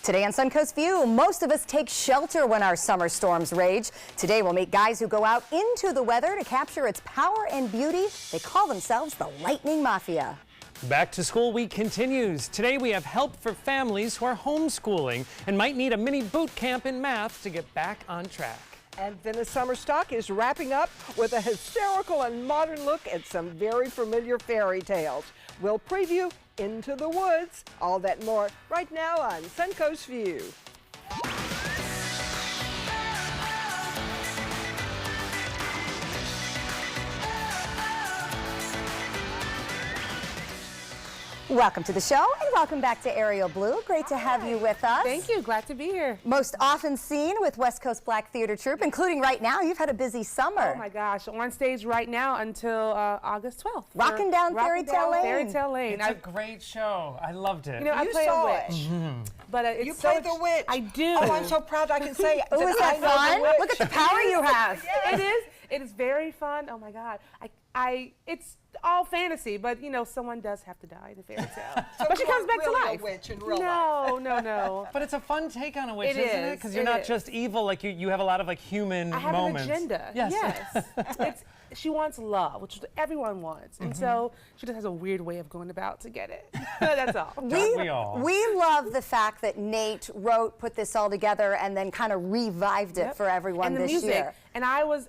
Today on Suncoast View, most of us take shelter when our summer storms rage. Today we'll meet guys who go out into the weather to capture its power and beauty. They call themselves the Lightning Mafia. Back to school week continues. Today we have help for families who are homeschooling and might need a mini boot camp in math to get back on track. And then the summer stock is wrapping up with a hysterical and modern look at some very familiar fairy tales. We'll preview Into the Woods, all that and more right now on Suncoast View. Welcome to the show and welcome back to Ariel Blue. Great to have you with us. Thank you. Glad to be here. Most often seen with West Coast Black Theater Troupe, including right now. You've had a busy summer. Oh my gosh. On stage right now until August 12th. Rocking down Fairy Tale Lane. Fairy Tale Lane. It's a great show. I loved it. You know, I play a witch. But it's You play the witch. I do. Oh, I'm so proud I can say Oh, is that fun? Look at the power you have. It is. It is very fun. Oh my God. It's all fantasy, but you know, someone does have to die in a fairy tale. So but she comes back to really life. A witch in real No, no, no. But it's a fun take on a witch, It isn't it? is, Because you're it not is. just evil, like you have a lot of like human I have moments. an agenda. Yes. She wants love, which everyone wants. And so she just has a weird way of going about to get it. That's all. Don't we all? We love the fact that Nate put this all together and then kind of revived it for everyone and the this music. year. And I was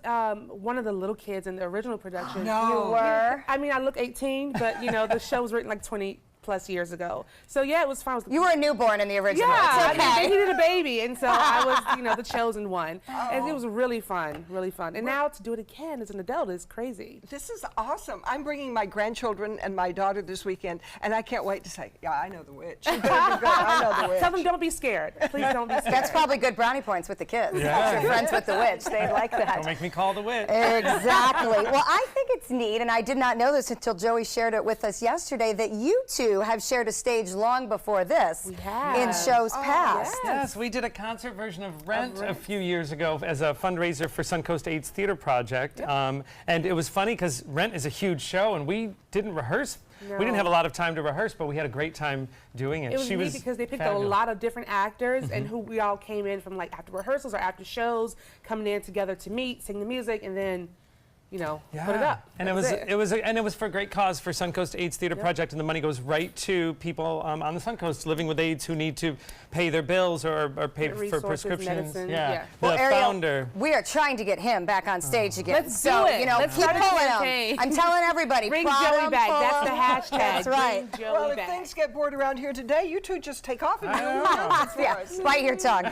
one of the little kids in the original production. No. You were? I mean, I look 18, but you know, the show was written like 20 plus years ago. So yeah, it was fun. You were a newborn in the original. Yeah, It's okay. I mean, they needed a baby, and so I was, you know, the chosen one. And it was really fun, really fun. And now to do it again as an adult is crazy. This is awesome. I'm bringing my grandchildren and my daughter this weekend, and I can't wait to say, yeah, I know the witch. You better be good. I know the witch. Tell them don't be scared. Please don't be scared. That's probably good brownie points with the kids. Yeah. You're friends with the witch. They'd like that. Don't make me call the witch. Exactly. Well, I think it's neat, and I did not know this until Joey shared it with us yesterday, that you two have shared a stage long before this We have. in shows past. Yes, we did a concert version of Rent a few years ago as a fundraiser for Suncoast AIDS Theater Project. And it was funny because Rent is a huge show, and we didn't rehearse. No. We didn't have a lot of time to rehearse, but we had a great time doing it. It was neat because they picked a lot of different actors and who we all came in from like after rehearsals or after shows, coming in together to meet, sing the music, and then, you know, put it up. And it was for a great cause for Suncoast AIDS Theater Project, and the money goes right to people on the Suncoast living with AIDS who need to pay their bills or pay for prescriptions. Medicine, Yeah. Well, The Ariel, founder. we are trying to get him back on stage again. Let's so, do it. you know, Let's keep start a pulling campaign. him. I'm telling everybody. Bring prod Joey him, back. pull That's the him. hashtag. That's right. Bring Joey Well, if back. things get bored around here today, you two just take off and do Yeah, bite your tongue.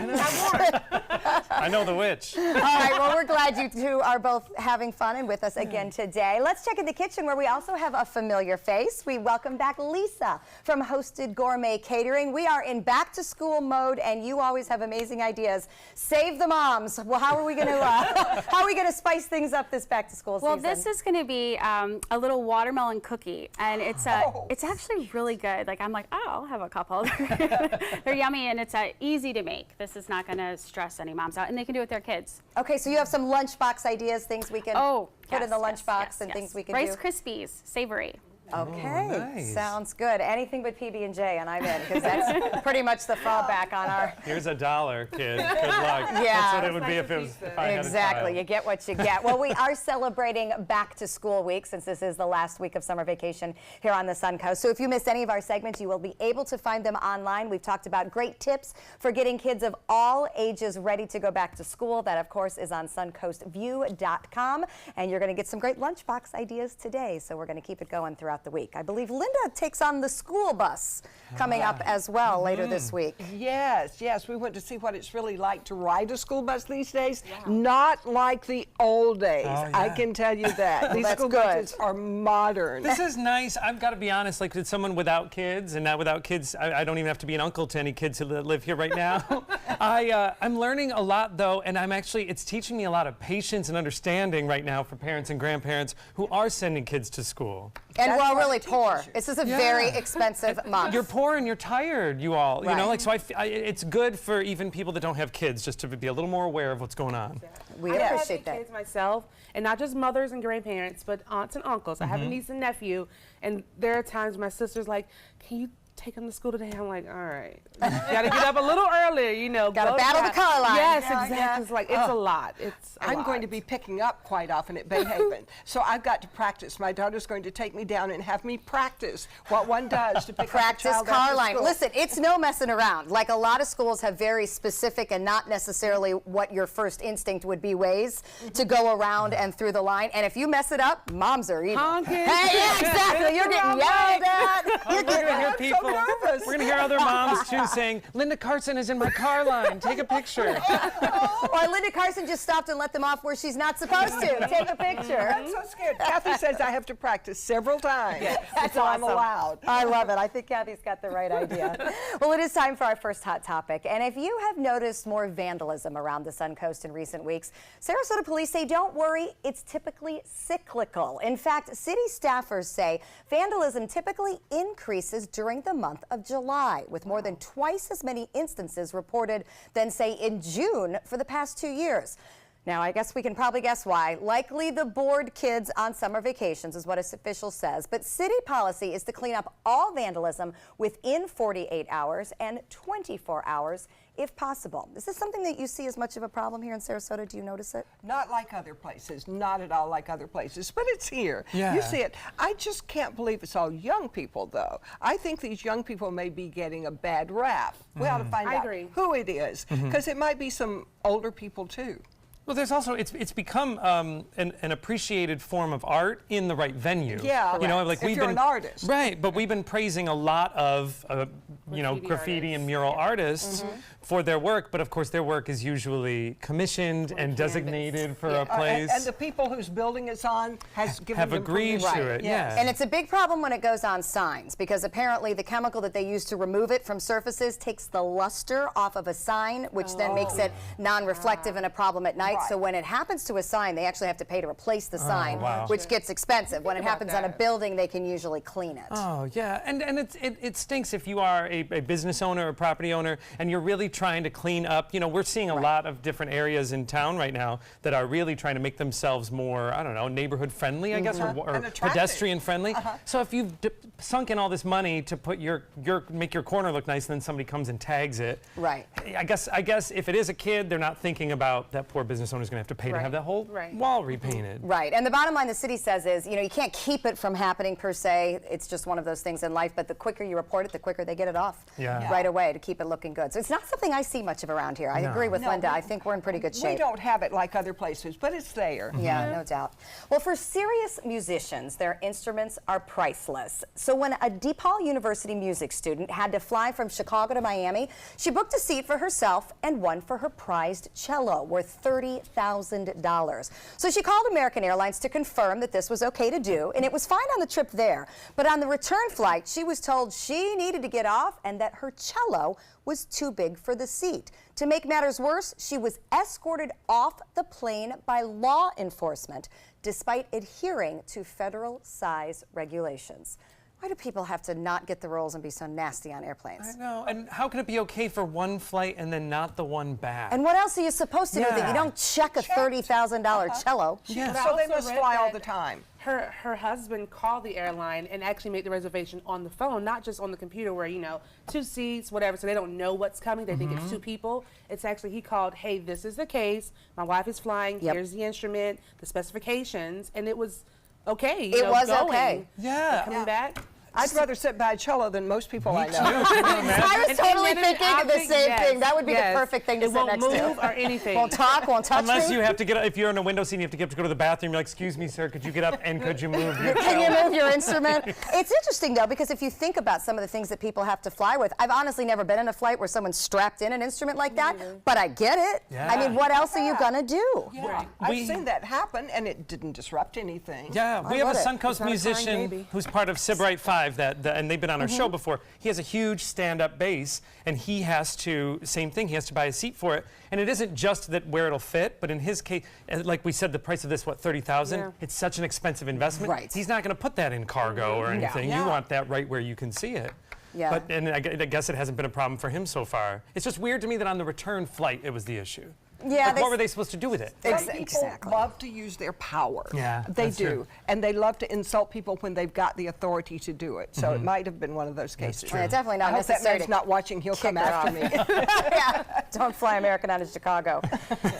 I know the witch. All right, well, we're glad you two are both having fun and with us again today. Let's check in the kitchen where we also have a familiar face. We welcome back Lisa from Hosted Gourmet Catering. We are in back to school mode, and you always have amazing ideas. Save the moms. Well, how are we going to spice things up this back to school season? Well, this is going to be a little watermelon cookie, and it's actually really good. Like, I'm like, oh, I'll have a couple. They're yummy, and it's easy to make. This is not going to stress any moms out, and they can do it with their kids. Okay, so you have some lunchbox ideas, things we can put in the lunchbox and things we can Rice do. Krispies, savory. Okay, nice. Sounds good. Anything but PB&J, and I'm in, because that's pretty much the fallback on our... Here's $1, kid. Good luck. Yeah. That's what it would be if I had a Exactly, child. you get what you get. Well, we are celebrating back to school week since this is the last week of summer vacation here on the Suncoast. So if you missed any of our segments, you will be able to find them online. We've talked about great tips for getting kids of all ages ready to go back to school. That, of course, is on suncoastview.com. And you're going to get some great lunchbox ideas today. So we're going to keep it going throughout the week. I believe Linda takes on the school bus coming up as well later this week. Yes, yes. We went to see what it's really like to ride a school bus these days. Not like the old days. I can tell you that. These That's school buses are modern. This is nice. I've got to be honest, like with someone without kids, and not without kids, I don't even have to be an uncle to any kids who live here right now. I'm learning a lot though, and it's teaching me a lot of patience and understanding right now for parents and grandparents who are sending kids to school. And That's we're all what really it poor. teaches you. This is a very expensive month. You're poor and you're tired, you all. You know, Right. like it's good for even people that don't have kids just to be a little more aware of what's going on. We I have appreciate eight that. kids myself, and not just mothers and grandparents, but aunts and uncles. I have a niece and nephew, and there are times my sister's like, "Can you take them to school today. I'm like, all right, you gotta get up a little earlier, you know. Gotta battle the car line. Yes, Yeah, exactly. yeah. It's like, it's a lot. It's a I'm lot. going to be picking up quite often at Bay Haven, so I've got to practice. My daughter's going to take me down and have me practice what one does to pick Practice up a child car after line. school. Listen, it's no messing around. Like a lot of schools have very specific and not necessarily what your first instinct would be ways to go around and through the line. And if you mess it up, moms are evil. Honking. Hey, yeah, exactly. You're getting yelled at. You're We're gonna hear I'm so people. nervous. We're gonna hear other moms too saying, "Linda Carson is in my car line. Take a picture." Or Linda Carson just stopped and let them off where she's not supposed to. Take a picture. I'm so scared. Kathy says I have to practice several times before I'm allowed. I love it. I think Kathy's got the right idea. Well, it is time for our first hot topic. And if you have noticed more vandalism around the Suncoast in recent weeks, Sarasota police say don't worry, it's typically cyclical. In fact, city staffers say vandalism typically increases during the month of July, with more than twice as many instances reported than, say, in June for the past 2 years. Now, I guess we can probably guess why. Likely the bored kids on summer vacations is what a official says. But city policy is to clean up all vandalism within 48 hours and 24 hours if possible. Is this something that you see as much of a problem here in Sarasota? Do you notice it? Not like other places, not at all like other places, but it's here. Yeah. You see it. I just can't believe it's all young people, though. I think these young people may be getting a bad rap. We ought to find I out agree. who it is, because it might be some older people, too. Well, there's also it's become an appreciated form of art in the right venue. Yeah, you know, correct. like If we've you're been an artist. right, but we've been praising a lot of graffiti artists. and mural artists for their work, but of course their work is usually commissioned and designated for a place. And the people whose building it's on has given have them agreed permission. to it. Yes. Yeah. And it's a big problem when it goes on signs, because apparently the chemical that they use to remove it from surfaces takes the luster off of a sign, which then makes it non-reflective and a problem at night. Right. So when it happens to a sign, they actually have to pay to replace the sign, wow. which gets expensive. When it about happens on a that. building, they can usually clean it. Oh yeah, and it stinks if you are a business owner or property owner and you're really trying to clean up. You know, we're seeing a lot of different areas in town right now that are really trying to make themselves more, I don't know, neighborhood friendly, I guess, or And attractive. pedestrian friendly. So if you've sunk in all this money to put make your corner look nice, and then somebody comes and tags it. Right. I guess if it is a kid, they're not thinking about that poor business owner's going to have to pay to have that whole wall repainted. Right, and the bottom line the city says is, you know, you can't keep it from happening per se. It's just one of those things in life, but the quicker you report it, the quicker they get it off right away to keep it looking good. So it's not something I see much of around here. I agree with Linda. I think we're in pretty good shape. We don't have it like other places, but it's there. Yeah, no doubt. Well, for serious musicians, their instruments are priceless. So when a DePaul University music student had to fly from Chicago to Miami, she booked a seat for herself and one for her prized cello, worth $30,000. So she called American Airlines to confirm that this was okay to do, and it was fine on the trip there. But on the return flight, she was told she needed to get off and that her cello was too big for the seat. To make matters worse, she was escorted off the plane by law enforcement, despite adhering to federal size regulations. Why do people have to not get the rules and be so nasty on airplanes? I know, and how can it be okay for one flight and then not the one back? And what else are you supposed to do that you don't check a $30,000 cello? Yeah. So they also must read fly all that the time. Her husband called the airline and actually made the reservation on the phone, not just on the computer where, you know, 2 seats, whatever, so they don't know what's coming. They think it's 2 people. It's actually, he called, hey, this is the case. My wife is flying. Here's the instrument, the specifications, and it was okay. It was okay. Yeah. Coming back. I'd rather sit by a cello than most people I know. I was totally And thinking of the object, same thing. That would be the perfect thing to It sit won't next move to. or anything. Won't talk, won't touch Unless me. you have to get, if you're in a window seat and you have to get up to go to the bathroom, you're like, excuse me, sir, could you get up and could you move your Can you move your instrument? It's interesting, though, because if you think about some of the things that people have to fly with, I've honestly never been in a flight where someone's strapped in an instrument like that, but I get it. Yeah. I mean, what else are you going to do? Yeah. I've seen that happen, and it didn't disrupt anything. Yeah, we have a love it. Suncoast It's not a crying musician baby. who's part of Civic 5, and they've been on our show before. He has a huge stand-up bass, and he has to, same thing, he has to buy a seat for it. And it isn't just that where it'll fit, but in his case, like we said, the price of this, what, $30,000? Yeah. It's such an expensive investment. Right. He's not going to put that in cargo or anything. Yeah. You want that right where you can see it. Yeah. But, and I guess it hasn't been a problem for him so far. It's just weird to me that on the return flight, it was the issue. Yeah, Like, what were they supposed to do with it? Some people Exactly. love to use their power. Yeah, they that's do. true. And they love to insult people when they've got the authority to do it. So it might have been one of those cases. Yeah, definitely not I hope that necessary man's to not watching. He'll come kick her after off. me. Yeah, don't fly American out of Chicago.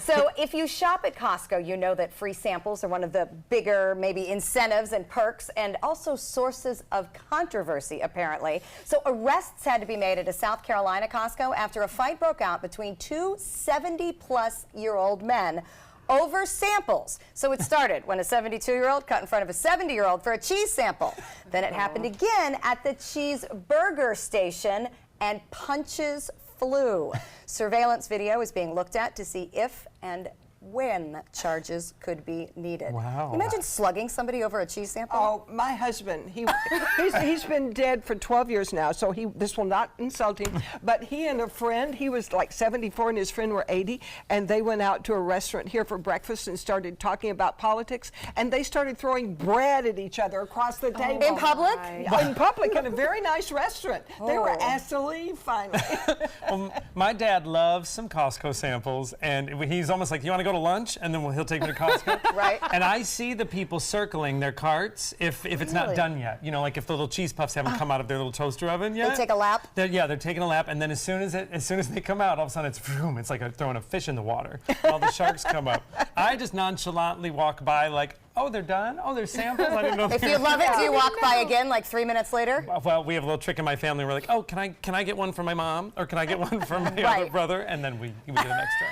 So if you shop at Costco, you know that free samples are one of the bigger maybe incentives and perks, and also sources of controversy, apparently. So arrests had to be made at a South Carolina Costco after a fight broke out between two 70-plus-year-old men over samples. So it started when a 72-year-old cut in front of a 70-year-old for a cheese sample. Then it happened again at the cheeseburger station, and punches flew. Surveillance video is being looked at to see if and when charges could be needed. Wow. Imagine slugging somebody over a cheese sample. Oh, my husband, he's been dead for 12 years now, so this will not insult him, but he and a friend, he was like 74 and his friend were 80, and they went out to a restaurant here for breakfast and started talking about politics, and they started throwing bread at each other across the table. In public? In public, in a very nice restaurant. They were asked to leave finally. Well, my dad loves some Costco samples, and he's almost like, you want to go to lunch? And then he'll take me to Costco. Right. And I see the people circling their carts if it's not done yet. You know, like if the little cheese puffs haven't come out of their little toaster oven yet. They take a lap? They're taking a lap, and then as soon as they come out, all of a sudden it's vroom. It's like throwing a fish in the water. All the sharks come up. I just nonchalantly walk by like, oh, they're done? Oh, they're samples? I didn't know. If you love it, do you walk by again like 3 minutes later? Well, we have a little trick in my family. We're like, oh, can I get one for my mom? Or can I get one for my other brother? And then we get an extra.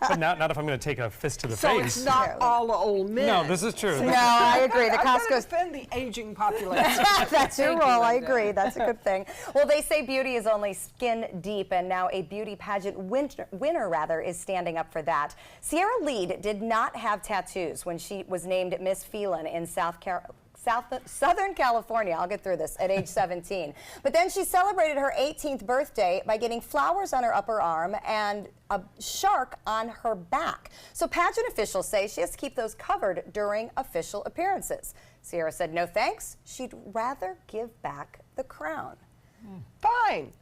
But not if I'm going to take a fist to the So face. it's not all old men. No, this is true. No, I agree. The I'm gonna Costco's defend the aging population. That's your Thank you, role. I Linda. agree. That's a good thing. Well, they say beauty is only skin deep, and now a beauty pageant winner is standing up for that. Sierra Lead did not have tattoos when she was named Miss Phelan in Southern California. I'll get through this at age 17. But then she celebrated her 18th birthday by getting flowers on her upper arm and a shark on her back. So pageant officials say she has to keep those covered during official appearances. Sierra said no thanks. She'd rather give back the crown. Fine.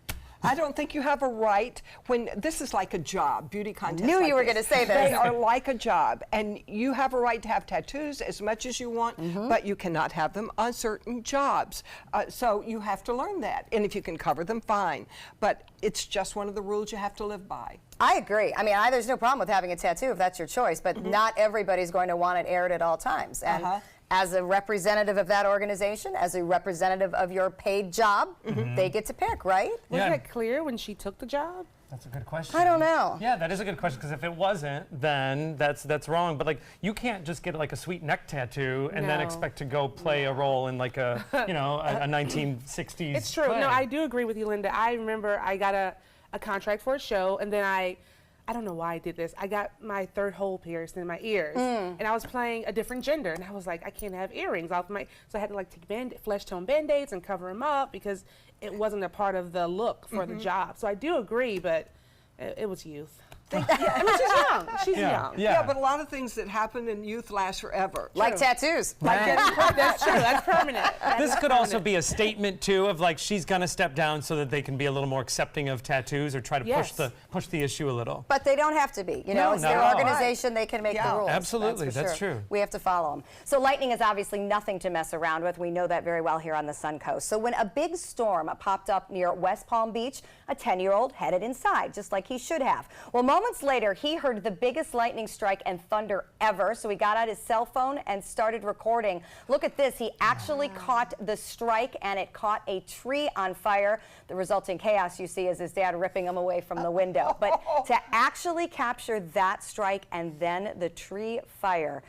I don't think you have a right when this is like a job, beauty contests. Knew like you were this. gonna say this. They are like a job, and you have a right to have tattoos as much as you want, but you cannot have them on certain jobs. So you have to learn that, and if you can cover them, fine. But it's just one of the rules you have to live by. I agree. I mean, there's no problem with having a tattoo if that's your choice, but not everybody's going to want it aired at all times. And as a representative of that organization, as a representative of your paid job, they get to pick, right? Wasn't it clear when she took the job? That's a good question. I don't know. Yeah, that is a good question, because if it wasn't, then that's wrong. But like, you can't just get like a sweet neck tattoo and then No. expect to go play a role in like a a 1960s It's true. play. No, I do agree with you, Linda. I remember I got a contract for a show, and then I don't know why I did this. I got my third hole pierced in my ears, and I was playing a different gender, and I was like, I can't have earrings off my, so I had to like take flesh tone Band-Aids and cover them up because it wasn't a part of the look for the job. So I do agree, but it was youth. I mean, she's young. She's young. Yeah, but a lot of things that happen in youth last forever. Like tattoos. That's true. That's permanent. This could also be a statement too of like she's gonna step down so that they can be a little more accepting of tattoos or try to push the issue a little. But they don't have to be. You know, No, it's not their at all. organization. They can make the rules. Absolutely, for that's sure. true. We have to follow them. So lightning is obviously nothing to mess around with. We know that very well here on the Suncoast. So when a big storm popped up near West Palm Beach, a 10-year-old headed inside, just like he should have. Well, moments later, he heard the biggest lightning strike and thunder ever, so he got out his cell phone and started recording. Look at this. He actually caught the strike, and it caught a tree on fire. The resulting chaos, you see, is his dad ripping him away from the window. But to actually capture that strike and then the tree fire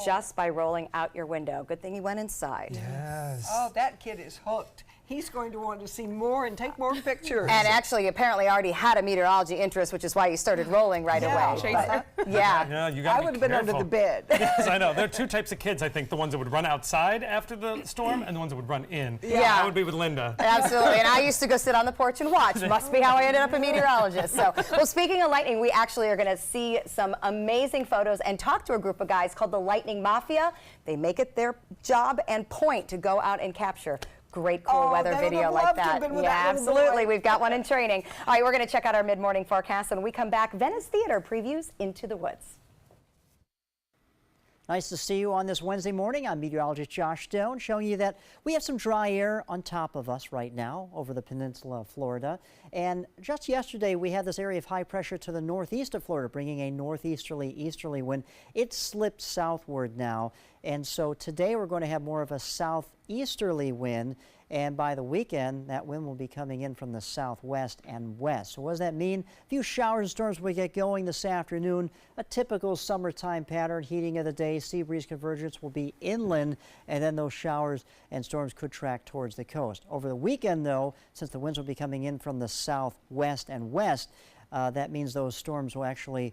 just by rolling out your window. Good thing he went inside. Yes. Oh, that kid is hooked. He's going to want to see more and take more pictures. And actually, apparently already had a meteorology interest, which is why he started rolling right away. Chaser. But, yeah. Yeah, you gotta I be would have been under careful. the bed. Yes, I know. There are two types of kids, I think. The ones that would run outside after the storm and the ones that would run in. Yeah. That would be with Linda. Absolutely, and I used to go sit on the porch and watch. Must be how I ended up a meteorologist. So, well, speaking of lightning, we actually are going to see some amazing photos and talk to a group of guys called the Lightning Mafia. They make it their job and point to go out and capture great cool weather they would video have like loved to that. have been with Yeah, that little absolutely. boy. We've got one in training. All right, we're going to check out our mid-morning forecast. When we come back, Venice Theater previews Into the Woods. Nice to see you on this Wednesday morning. I'm meteorologist Josh Stone, showing you that we have some dry air on top of us right now over the peninsula of Florida. And just yesterday, we had this area of high pressure to the northeast of Florida, bringing a northeasterly wind. It slipped southward now. And so today we're going to have more of a southeasterly wind. And by the weekend, that wind will be coming in from the southwest and west. So what does that mean? A few showers and storms will get going this afternoon. A typical summertime pattern, heating of the day, sea breeze convergence will be inland, and then those showers and storms could track towards the coast. Over the weekend, though, since the winds will be coming in from the southwest and west, that means those storms will actually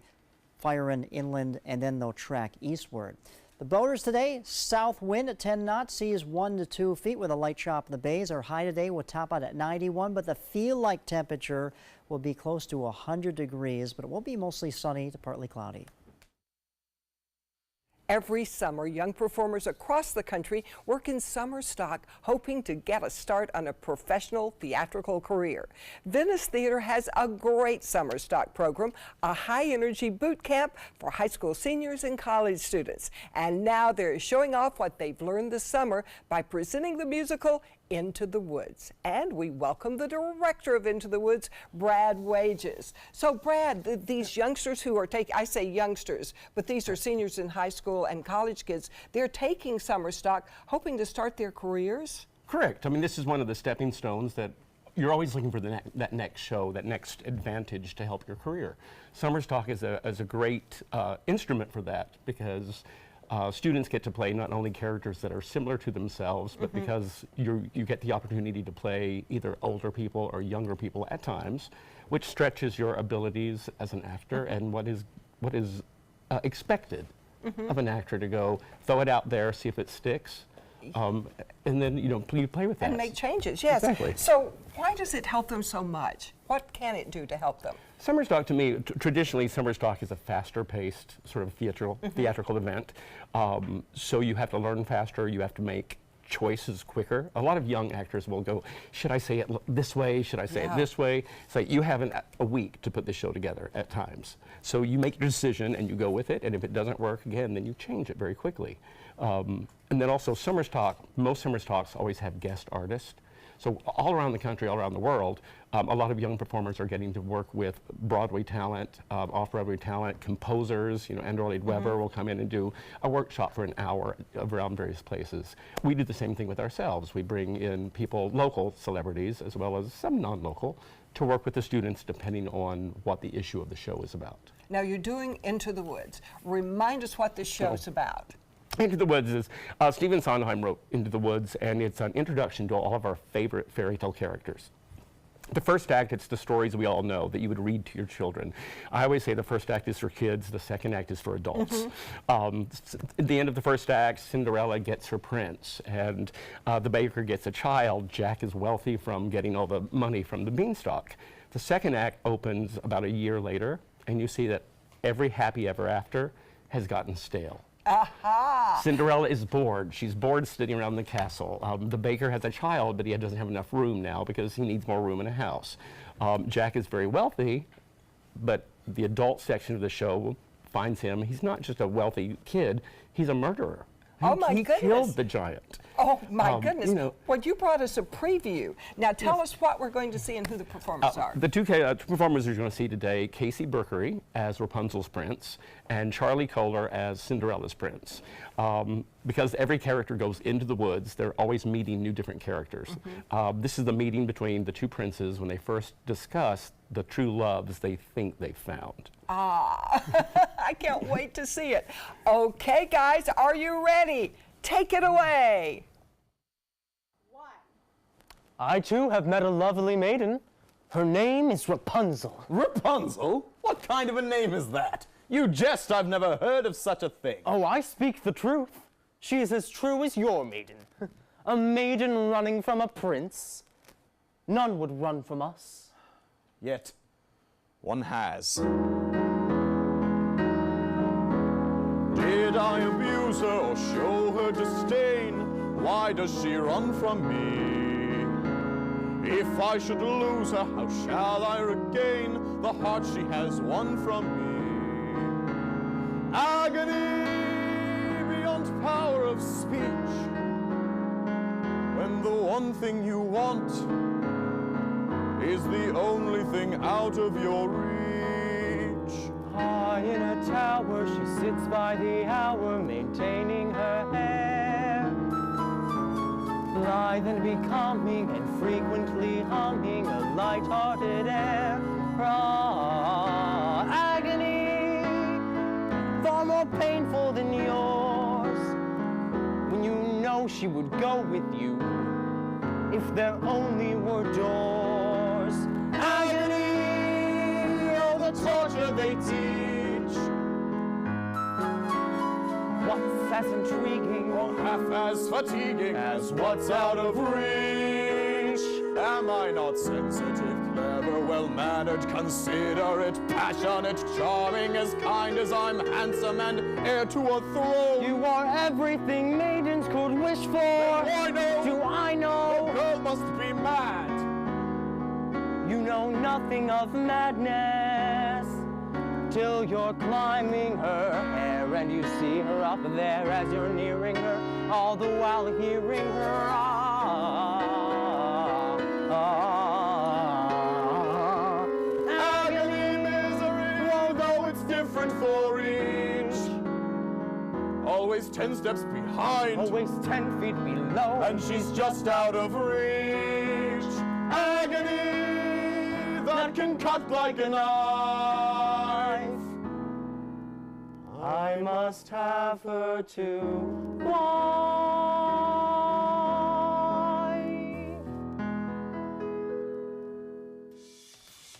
fire in inland, and then they'll track eastward. The boaters today, south wind at 10 knots, seas 1 to 2 feet with a light chop in the bays. Our high today will top out at 91, but the feel-like temperature will be close to 100 degrees, but it will be mostly sunny to partly cloudy. Every summer, young performers across the country work in summer stock, hoping to get a start on a professional theatrical career. Venice Theater has a great summer stock program, a high-energy boot camp for high school seniors and college students. And now they're showing off what they've learned this summer by presenting the musical Into the Woods. And we welcome the director of Into the Woods, Brad Wages. So Brad, these youngsters who are I say youngsters, but these are seniors in high school and college kids, they're taking summer stock, hoping to start their careers? Correct. I mean, this is one of the stepping stones that you're always looking for that next show, that next advantage to help your career. Summer stock is a great instrument for that, because students get to play not only characters that are similar to themselves, but because you get the opportunity to play either older people or younger people at times, which stretches your abilities as an actor and what is expected of an actor to go throw it out there, see if it sticks, and then you play with that And make changes, yes. Exactly. So why does it help them so much? What can it do to help them? Summer stock, to me, traditionally, summer stock is a faster-paced sort of theatrical event. So you have to learn faster. You have to make choices quicker. A lot of young actors will go, should I say it this way? Should I say it this way? It's like you have a week to put this show together at times. So you make your decision and you go with it. And if it doesn't work again, then you change it very quickly. And then also summer stock, most summer stocks always have guest artists. So all around the country, all around the world, a lot of young performers are getting to work with Broadway talent, off-Broadway talent, composers. Andrew Lloyd Webber will come in and do a workshop for an hour around various places. We do the same thing with ourselves. We bring in people, local celebrities, as well as some non-local, to work with the students depending on what the issue of the show is about. Now you're doing Into the Woods. Remind us what this show's about. Into the Woods is, Stephen Sondheim wrote Into the Woods, and it's an introduction to all of our favorite fairy tale characters. The first act, it's the stories we all know that you would read to your children. I always say the first act is for kids, the second act is for adults. At the end of the first act, Cinderella gets her prince, and the baker gets a child. Jack is wealthy from getting all the money from the beanstalk. The second act opens about a year later, and you see that every happy ever after has gotten stale. Aha! Cinderella is bored. She's bored sitting around the castle. The baker has a child, but he doesn't have enough room now because he needs more room in a house. Jack is very wealthy, but the adult section of the show finds him. He's not just a wealthy kid, he's a murderer. Oh my goodness. He killed the giant. Oh my goodness. Well, you brought us a preview. Now tell us what we're going to see and who the performers are. The two performers you're going to see today, Casey Berkery as Rapunzel's prince and Charlie Kohler as Cinderella's prince. Because every character goes into the woods, they're always meeting new different characters. This is the meeting between the two princes when they first discuss the true loves they think they found. I can't wait to see it. Okay, guys, are you ready? Take it away. I too have met a lovely maiden. Her name is Rapunzel. Rapunzel? What kind of a name is that? You jest, I've never heard of such a thing. Oh, I speak the truth. She is as true as your maiden. A maiden running from a prince. None would run from us. Yet, one has. Did I abuse her or show her disdain? Why does she run from me? If I should lose her, how shall I regain the heart she has won from me? Agony beyond power of speech, when the one thing you want is the only thing out of your reach. High in a tower, she sits by the hour, maintaining her hair. Blithe and becoming, and frequently humming a light-hearted air. Ah, agony, far more painful than yours, when you know she would go with you if there only were doors. Agony, oh, the torture they teach. What's as intriguing Or half as fatiguing as what's out of reach? Am I not sensitive, clever, well-mannered, considerate, passionate, charming, as kind as I'm handsome and heir to a throne? You are everything maidens could wish for. I know. Do I know? The girl must be mad. You know nothing of madness till you're climbing her hair and you see her up there as you're nearing her, all the while hearing her Agony, misery, although it's different for each. Always 10 steps behind, always 10 feet below, and she's just out of reach. Agony that can cut like a knife. I must have her to wife.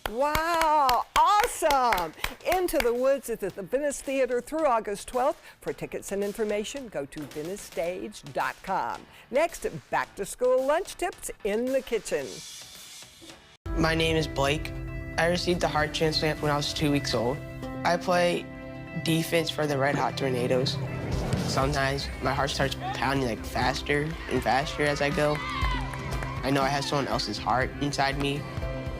Wow, awesome! Into the Woods is at the Venice Theater through August 12th. For tickets and information, go to VeniceStage.com. Next, back to school lunch tips in the kitchen. My name is Blake. I received a heart transplant when I was 2 weeks old. I play defense for the Red Hot Tornadoes. Sometimes my heart starts pounding like faster and faster as I go. I know I have someone else's heart inside me.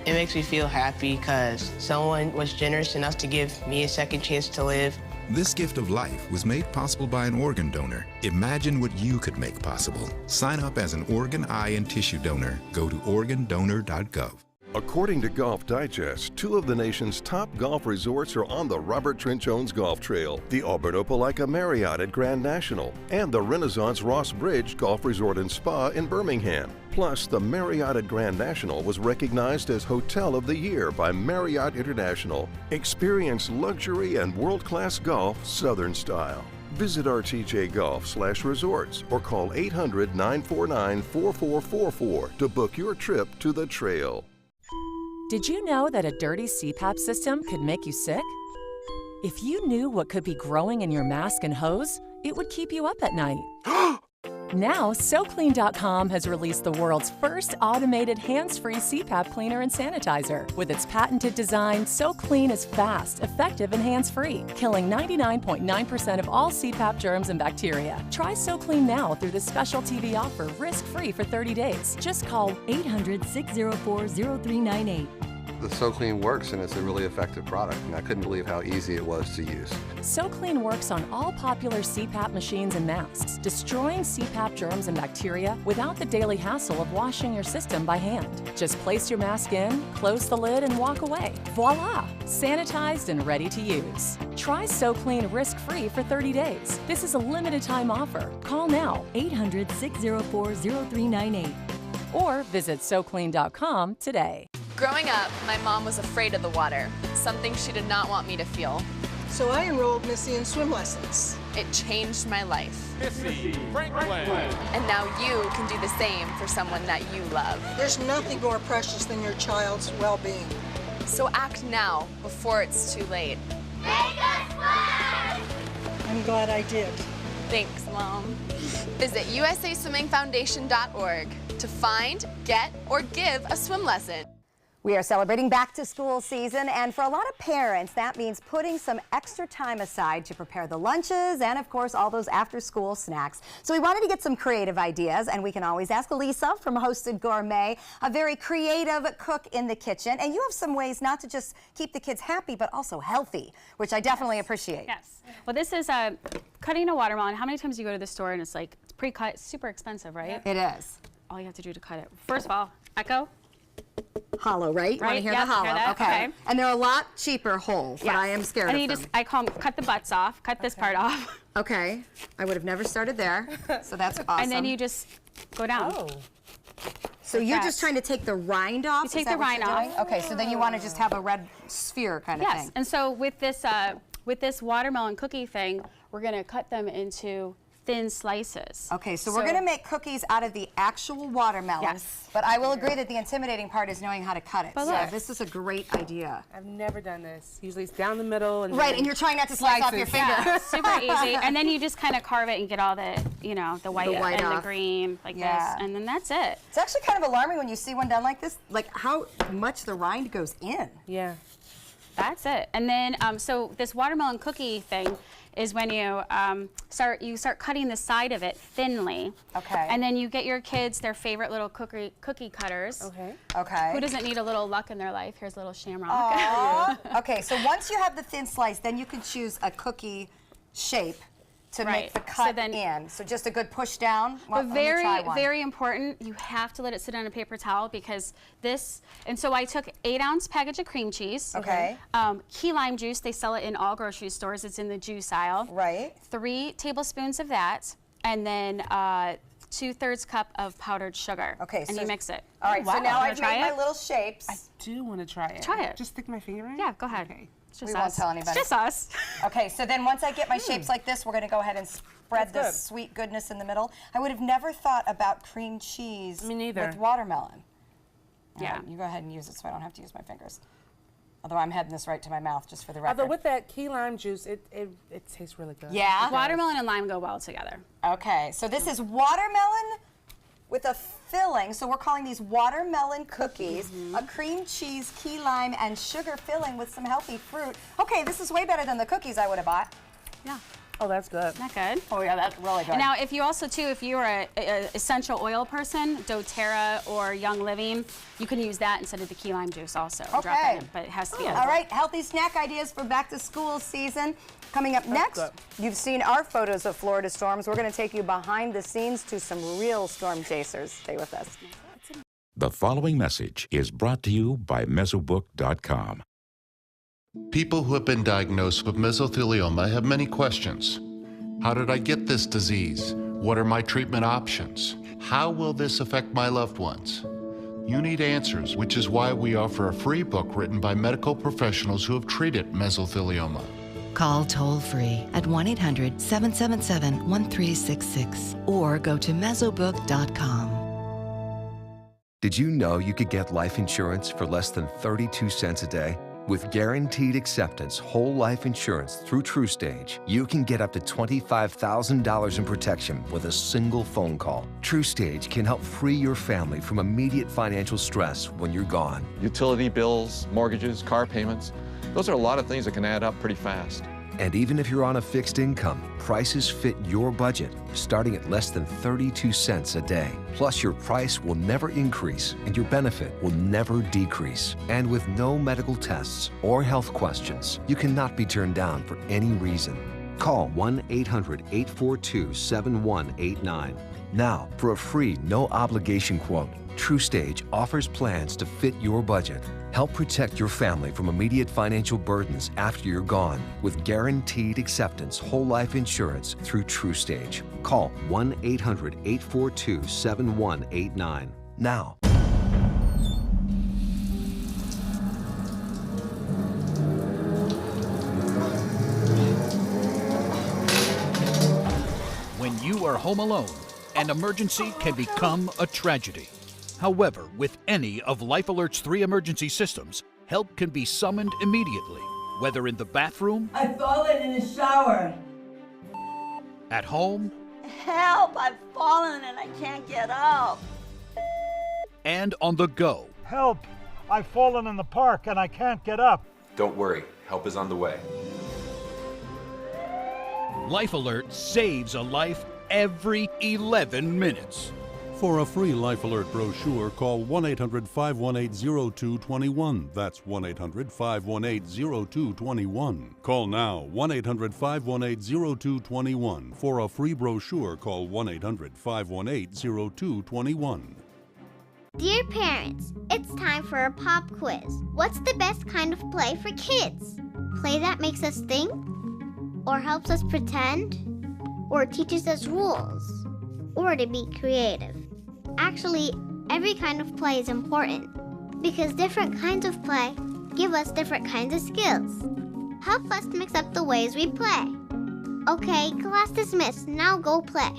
It makes me feel happy because someone was generous enough to give me a second chance to live. This gift of life was made possible by an organ donor. Imagine what you could make possible. Sign up as an organ, eye, and tissue donor. Go to organdonor.gov. According to Golf Digest, 2 of the nation's top golf resorts are on the Robert Trent Jones Golf Trail, the Auburn Opelika Marriott at Grand National, and the Renaissance Ross Bridge Golf Resort and Spa in Birmingham. Plus, the Marriott at Grand National was recognized as Hotel of the Year by Marriott International. Experience luxury and world-class golf Southern style. Visit rtjgolf/resorts or call 800-949-4444 to book your trip to the trail. Did you know that a dirty CPAP system could make you sick? If you knew what could be growing in your mask and hose, it would keep you up at night. Now, SoClean.com has released the world's first automated hands-free CPAP cleaner and sanitizer. With its patented design, SoClean is fast, effective, and hands-free, killing 99.9% of all CPAP germs and bacteria. Try SoClean now through this special TV offer, risk-free for 30 days. Just call 800-604-0398. The SoClean works, and it's a really effective product, and I couldn't believe how easy it was to use. SoClean works on all popular CPAP machines and masks, destroying CPAP germs and bacteria without the daily hassle of washing your system by hand. Just place your mask in, close the lid, and walk away. Voila! Sanitized and ready to use. Try SoClean risk-free for 30 days. This is a limited-time offer. Call now, 800-604-0398. Or visit SoClean.com today. Growing up, my mom was afraid of the water, something she did not want me to feel. So I enrolled Missy in swim lessons. It changed my life. Missy Franklin. And now you can do the same for someone that you love. There's nothing more precious than your child's well-being. So act now, before it's too late. Make us swim! I'm glad I did. Thanks, Mom. Visit USASwimmingFoundation.org to find, get, or give a swim lesson. We are celebrating back to school season, and for a lot of parents, that means putting some extra time aside to prepare the lunches and, of course, all those after school snacks. So we wanted to get some creative ideas, and we can always ask Lisa from Hosted Gourmet, a very creative cook in the kitchen. And you have some ways not to just keep the kids happy, but also healthy, which I definitely appreciate. Yes. Well, this is cutting a watermelon. How many times do you go to the store and it's like, it's pre-cut, super expensive, right? It is. All you have to do to cut it. First of all, Echo. Hollow, right? You want to hear Yep, the hollow? hear that? Okay. And they're a lot cheaper whole, but I am scared and of you them. just, I call them, cut the butts off, cut this part off. Okay. I would have never started there, so that's awesome. And then you just go down. Oh. So you're just trying to take the rind off? You take the rind off. Okay, so then you want to just have a red sphere kind of thing. Yes, and so with this watermelon cookie thing, we're going to cut them into thin slices. Okay, so we're going to make cookies out of the actual watermelon. Yes. But I will agree that the intimidating part is knowing how to cut it. But So look. this is a great idea. I've never done this. Usually it's down the middle. And Right, and you're trying not to slice off your finger. Yeah, super easy. And then you just kind of carve it and get all the, you know, the white, and off. the green like this, and then that's it. It's actually kind of alarming when you see one done like this, like how much the rind goes in. Yeah. That's it. And then, so this watermelon cookie thing is when you start cutting the side of it thinly. Okay. And then you get your kids their favorite little cookie cutters. Okay. Okay. Who doesn't need a little luck in their life? Here's a little shamrock. Aw. Okay, so once you have the thin slice, then you can choose a cookie shape to make the cut in. So just a good push down. But Let me try one. very important, you have to let it sit on a paper towel because and so I took 8-ounce package of cream cheese. Okay. Key lime juice, they sell it in all grocery stores. It's in the juice aisle. Right. 3 tablespoons of that, and then 2/3 cup of powdered sugar. Okay. And you mix it. All right, so now I've made it? my little shapes. I do want to try it. Try it. Just stick my finger in? Yeah, go ahead. Okay. It's just We won't us. tell anybody. It's just us. Okay, so then once I get my shapes like this, we're going to go ahead and spread That's this sweet goodness in the middle. I would have never thought about cream cheese Me neither. with watermelon. Yeah. You go ahead and use it so I don't have to use my fingers. Although I'm heading this right to my mouth just for the record. Although with that key lime juice, it tastes really good. Yeah? Watermelon and lime go well together. Okay, so this is watermelon with a filling. So we're calling these watermelon cookies, a cream cheese, key lime, and sugar filling with some healthy fruit. Okay, this is way better than the cookies I would have bought. Yeah. Oh, that's good. Isn't that good? Oh yeah, that's really good. And now, if you also, too, if you're a essential oil person, doTERRA or Young Living, you can use that instead of the key lime juice also. Drop that in, but it has to be All right, healthy snack ideas for back to school season. Coming up next, you've seen our photos of Florida storms. We're going to take you behind the scenes to some real storm chasers. Stay with us. The following message is brought to you by Mesobook.com. People who have been diagnosed with mesothelioma have many questions. How did I get this disease? What are my treatment options? How will this affect my loved ones? You need answers, which is why we offer a free book written by medical professionals who have treated mesothelioma. Call toll-free at 1-800-777-1366 or go to mesobook.com. Did you know you could get life insurance for less than 32 cents a day? With guaranteed acceptance whole life insurance through TrueStage, you can get up to $25,000 in protection with a single phone call. TrueStage can help free your family from immediate financial stress when you're gone. Utility bills, mortgages, car payments, those are a lot of things that can add up pretty fast. And even if you're on a fixed income, prices fit your budget, starting at less than 32 cents a day. Plus, your price will never increase and your benefit will never decrease. And with no medical tests or health questions, you cannot be turned down for any reason. Call 1-800-842-7189. Now, for a free, no-obligation quote, TrueStage offers plans to fit your budget. Help protect your family from immediate financial burdens after you're gone with guaranteed acceptance whole life insurance through TrueStage. Call 1-800-842-7189 now. When you are home alone, an emergency can become a tragedy. However, with any of Life Alert's 3 emergency systems, help can be summoned immediately, whether in the bathroom, I've fallen in the shower. at home, Help! I've fallen and I can't get up. and on the go. Help! I've fallen in the park and I can't get up. Don't worry, help is on the way. Life Alert saves a life every 11 minutes. For a free Life Alert brochure, call 1-800-518-0221. That's 1-800-518-0221. Call now, 1-800-518-0221. For a free brochure, call 1-800-518-0221. Dear parents, it's time for a pop quiz. What's the best kind of play for kids? Play that makes us think? Or helps us pretend? Or teaches us rules? Or to be creative? Actually, every kind of play is important because different kinds of play give us different kinds of skills. Help us mix up the ways we play. Okay, class dismissed. Now go play.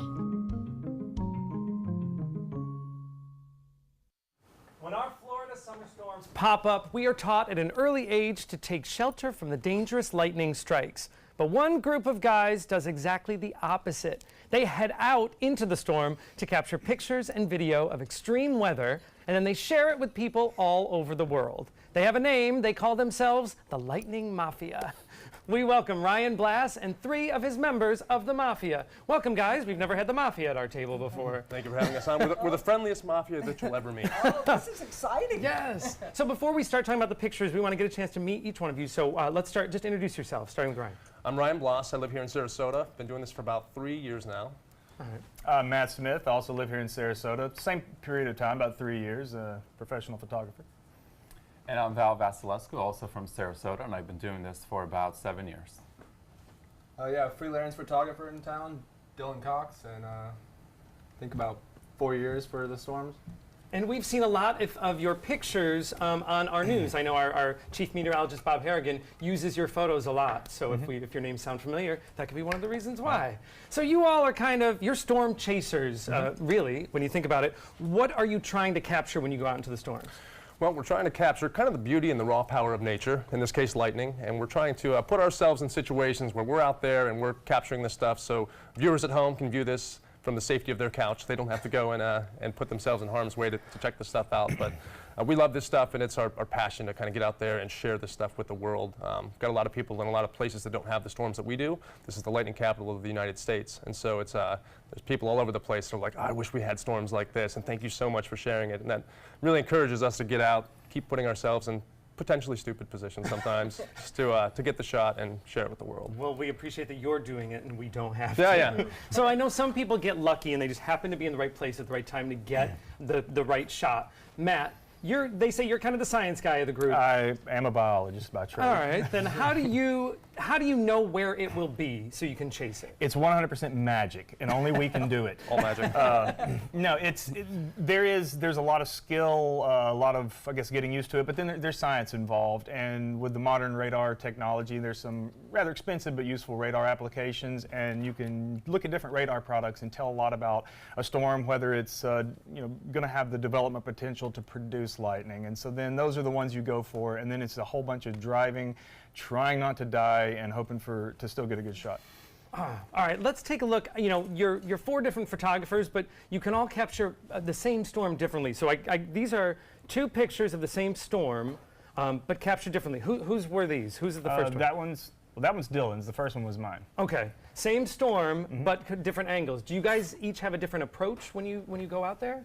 When our Florida summer storms pop up, we are taught at an early age to take shelter from the dangerous lightning strikes. But one group of guys does exactly the opposite. They head out into the storm to capture pictures and video of extreme weather, and then they share it with people all over the world. They have a name. They call themselves the Lightning Mafia. We welcome Ryan Blass and 3 of his members of the Mafia. Welcome, guys. We've never had the Mafia at our table before. Thank you for having us on. We're the friendliest Mafia that you'll ever meet. Oh, this is exciting. Yes. So before we start talking about the pictures, we want to get a chance to meet each one of you. So let's start. Just introduce yourself, starting with Ryan. I'm Ryan Blass. I live here in Sarasota. Been doing this for about 3 years now. All right. I'm Matt Smith. I also live here in Sarasota. Same period of time, about 3 years, professional photographer. And I'm Val Vasilescu, also from Sarasota, and I've been doing this for about 7 years. Yeah, freelance photographer in town, Dylan Cox, and I think about 4 years for the storms. And we've seen a lot of your pictures on our news. I know our chief meteorologist, Bob Harrigan, uses your photos a lot. So if your names sound familiar, that could be one of the reasons why. So you all are you're storm chasers, really, when you think about it. What are you trying to capture when you go out into the storms? Well, we're trying to capture kind of the beauty and the raw power of nature, in this case lightning, and we're trying to put ourselves in situations where we're out there and we're capturing this stuff so viewers at home can view this from the safety of their couch. They don't have to go and put themselves in harm's way to check the stuff out. But we love this stuff, and it's our passion to kind of get out there and share this stuff with the world. Got a lot of people in a lot of places that don't have the storms that we do. This is the lightning capital of the United States, and so it's there's people all over the place that are like, oh, I wish we had storms like this, and thank you so much for sharing it. And that really encourages us to get out, keep putting ourselves in potentially stupid positions sometimes, just to get the shot and share it with the world. Well, we appreciate that you're doing it and we don't have to. Yeah. So I know some people get lucky and they just happen to be in the right place at the right time to get the right shot. Matt, they say you're kind of the science guy of the group. I am a biologist by trade. All right, then how do you know where it will be so you can chase it? It's 100% magic, and only we can do it. All magic. No, there's a lot of skill, a lot of, I guess, getting used to it, but then there's science involved, and with the modern radar technology, there's some rather expensive but useful radar applications, and you can look at different radar products and tell a lot about a storm, whether it's going to have the development potential to produce lightning, and so then those are the ones you go for, and then it's a whole bunch of driving, trying not to die, and hoping to still get a good shot. All right, let's take a look. You know, you're 4 different photographers, but you can all capture the same storm differently. So these are 2 pictures of the same storm, but captured differently. Whose were these? Who's the first one? That one's Dylan's. The first one was mine. Okay, same storm, but different angles. Do you guys each have a different approach when you go out there?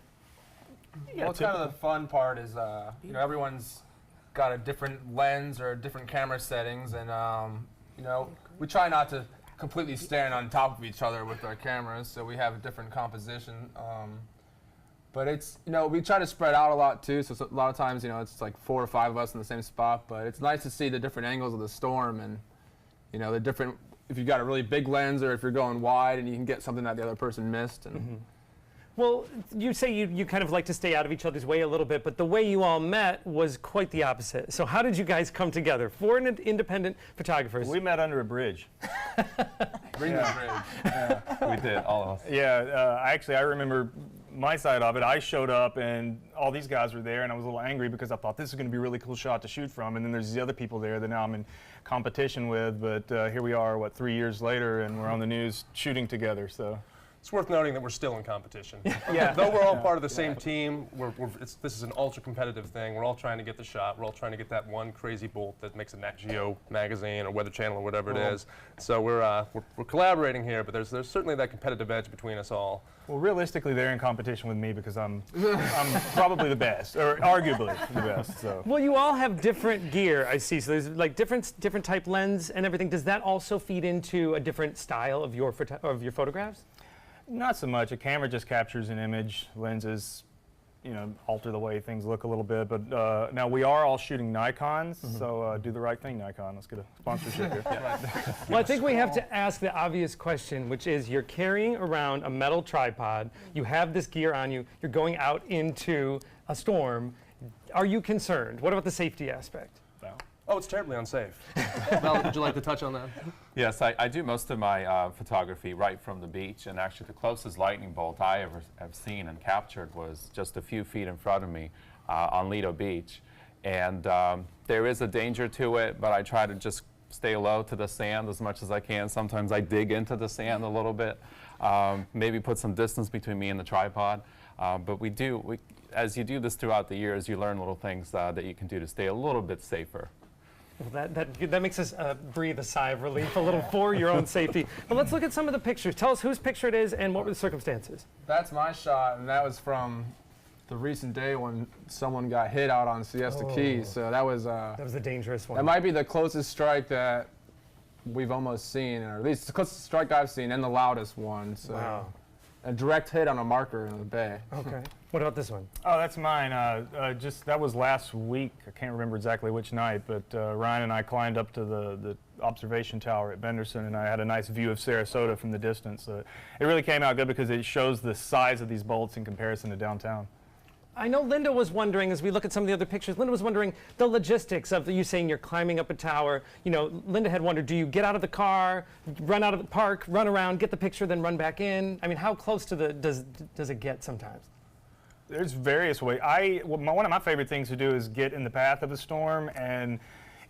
Yeah, well, it's kind of the fun part is, everyone's got a different lens or different camera settings, and, we try not to completely stand on top of each other with our cameras, so we have a different composition. But it's, we try to spread out a lot too, so a lot of times, it's like 4 or 5 of us in the same spot, but it's nice to see the different angles of the storm and, the different, if you've got a really big lens or if you're going wide and you can get something that the other person missed. And Well, you say you kind of like to stay out of each other's way a little bit, but the way you all met was quite the opposite. So how did you guys come together? 4 independent photographers. We met under a bridge. Bring the bridge. Yeah. We did, all of us. Yeah, I remember my side of it. I showed up and all these guys were there, and I was a little angry because I thought this is going to be a really cool shot to shoot from, and then there's these other people there that now I'm in competition with, but here we are, 3 years later, and we're on the news shooting together. So. It's worth noting that we're still in competition. Yeah. Though we're all part of the same team, this is an ultra-competitive thing. We're all trying to get the shot. We're all trying to get that one crazy bolt that makes a Nat Geo magazine or Weather Channel or whatever it is. So we're collaborating here, but there's certainly that competitive edge between us all. Well, realistically, they're in competition with me because I'm probably the best, or arguably the best. So. Well, you all have different gear, I see. So there's like different type lens and everything. Does that also feed into a different style of your photographs? Not so much. A camera just captures an image. Lenses, you know, alter the way things look a little bit. But now we are all shooting Nikons, so do the right thing, Nikon. Let's get a sponsorship here. Well, I think we have to ask the obvious question, which is you're carrying around a metal tripod. You have this gear on you. You're going out into a storm. Are you concerned? What about the safety aspect? Oh, it's terribly unsafe. Val, would you like to touch on that? Yes, I do most of my photography right from the beach, and actually the closest lightning bolt I ever have seen and captured was just a few feet in front of me on Lido Beach. And there is a danger to it, but I try to just stay low to the sand as much as I can. Sometimes I dig into the sand a little bit, maybe put some distance between me and the tripod. But as you do this throughout the years, you learn little things that you can do to stay a little bit safer. Well, that makes us breathe a sigh of relief a little for your own safety. But let's look at some of the pictures. Tell us whose picture it is and what were the circumstances. That's my shot, and that was from the recent day when someone got hit out on Siesta Keys. So that was a dangerous one. That might be the closest strike that we've almost seen, or at least the closest strike I've seen, and the loudest one. So wow. A direct hit on a marker in the bay. Okay. What about this one? Oh, that's mine. That was last week. I can't remember exactly which night, but Ryan and I climbed up to the observation tower at Benderson, and I had a nice view of Sarasota from the distance. It really came out good because it shows the size of these bolts in comparison to downtown. I know Linda was wondering, as we look at some of the other pictures, Linda was wondering the logistics of you saying you're climbing up a tower. You know, Linda had wondered, do you get out of the car, run out of the park, run around, get the picture, then run back in? I mean, how close to does it get sometimes? There's various ways. One of my favorite things to do is get in the path of a storm, and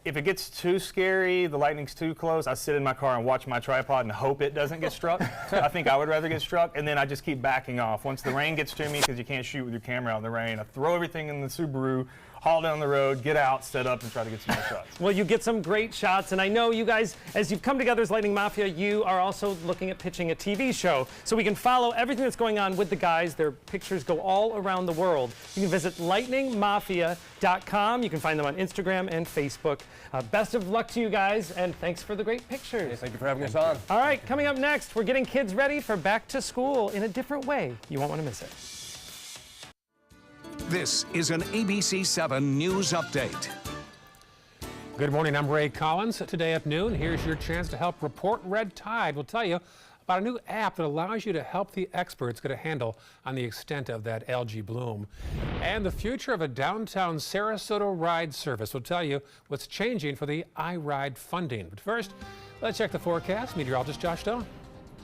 if it gets too scary, the lightning's too close, I sit in my car and watch my tripod and hope it doesn't get struck. I think I would rather get struck, and then I just keep backing off. Once the rain gets to me, because you can't shoot with your camera out in the rain, I throw everything in the Subaru, haul down the road, get out, set up, and try to get some more shots. Well, you get some great shots, and I know you guys, as you've come together as Lightning Mafia, you are also looking at pitching a TV show, so we can follow everything that's going on with the guys. Their pictures go all around the world. You can visit lightningmafia.com. You can find them on Instagram and Facebook. Best of luck to you guys, and thanks for the great pictures. Hey, thank you for having us on. All right, coming up next, we're getting kids ready for back to school in a different way. You won't want to miss it. This is an ABC 7 News Update. Good morning, I'm Ray Collins. Today at noon, here's your chance to help report red tide. We'll tell you about a new app that allows you to help the experts get a handle on the extent of that algae bloom. And the future of a downtown Sarasota ride service. We'll tell you what's changing for the iRide funding. But first, let's check the forecast. Meteorologist Josh Stone.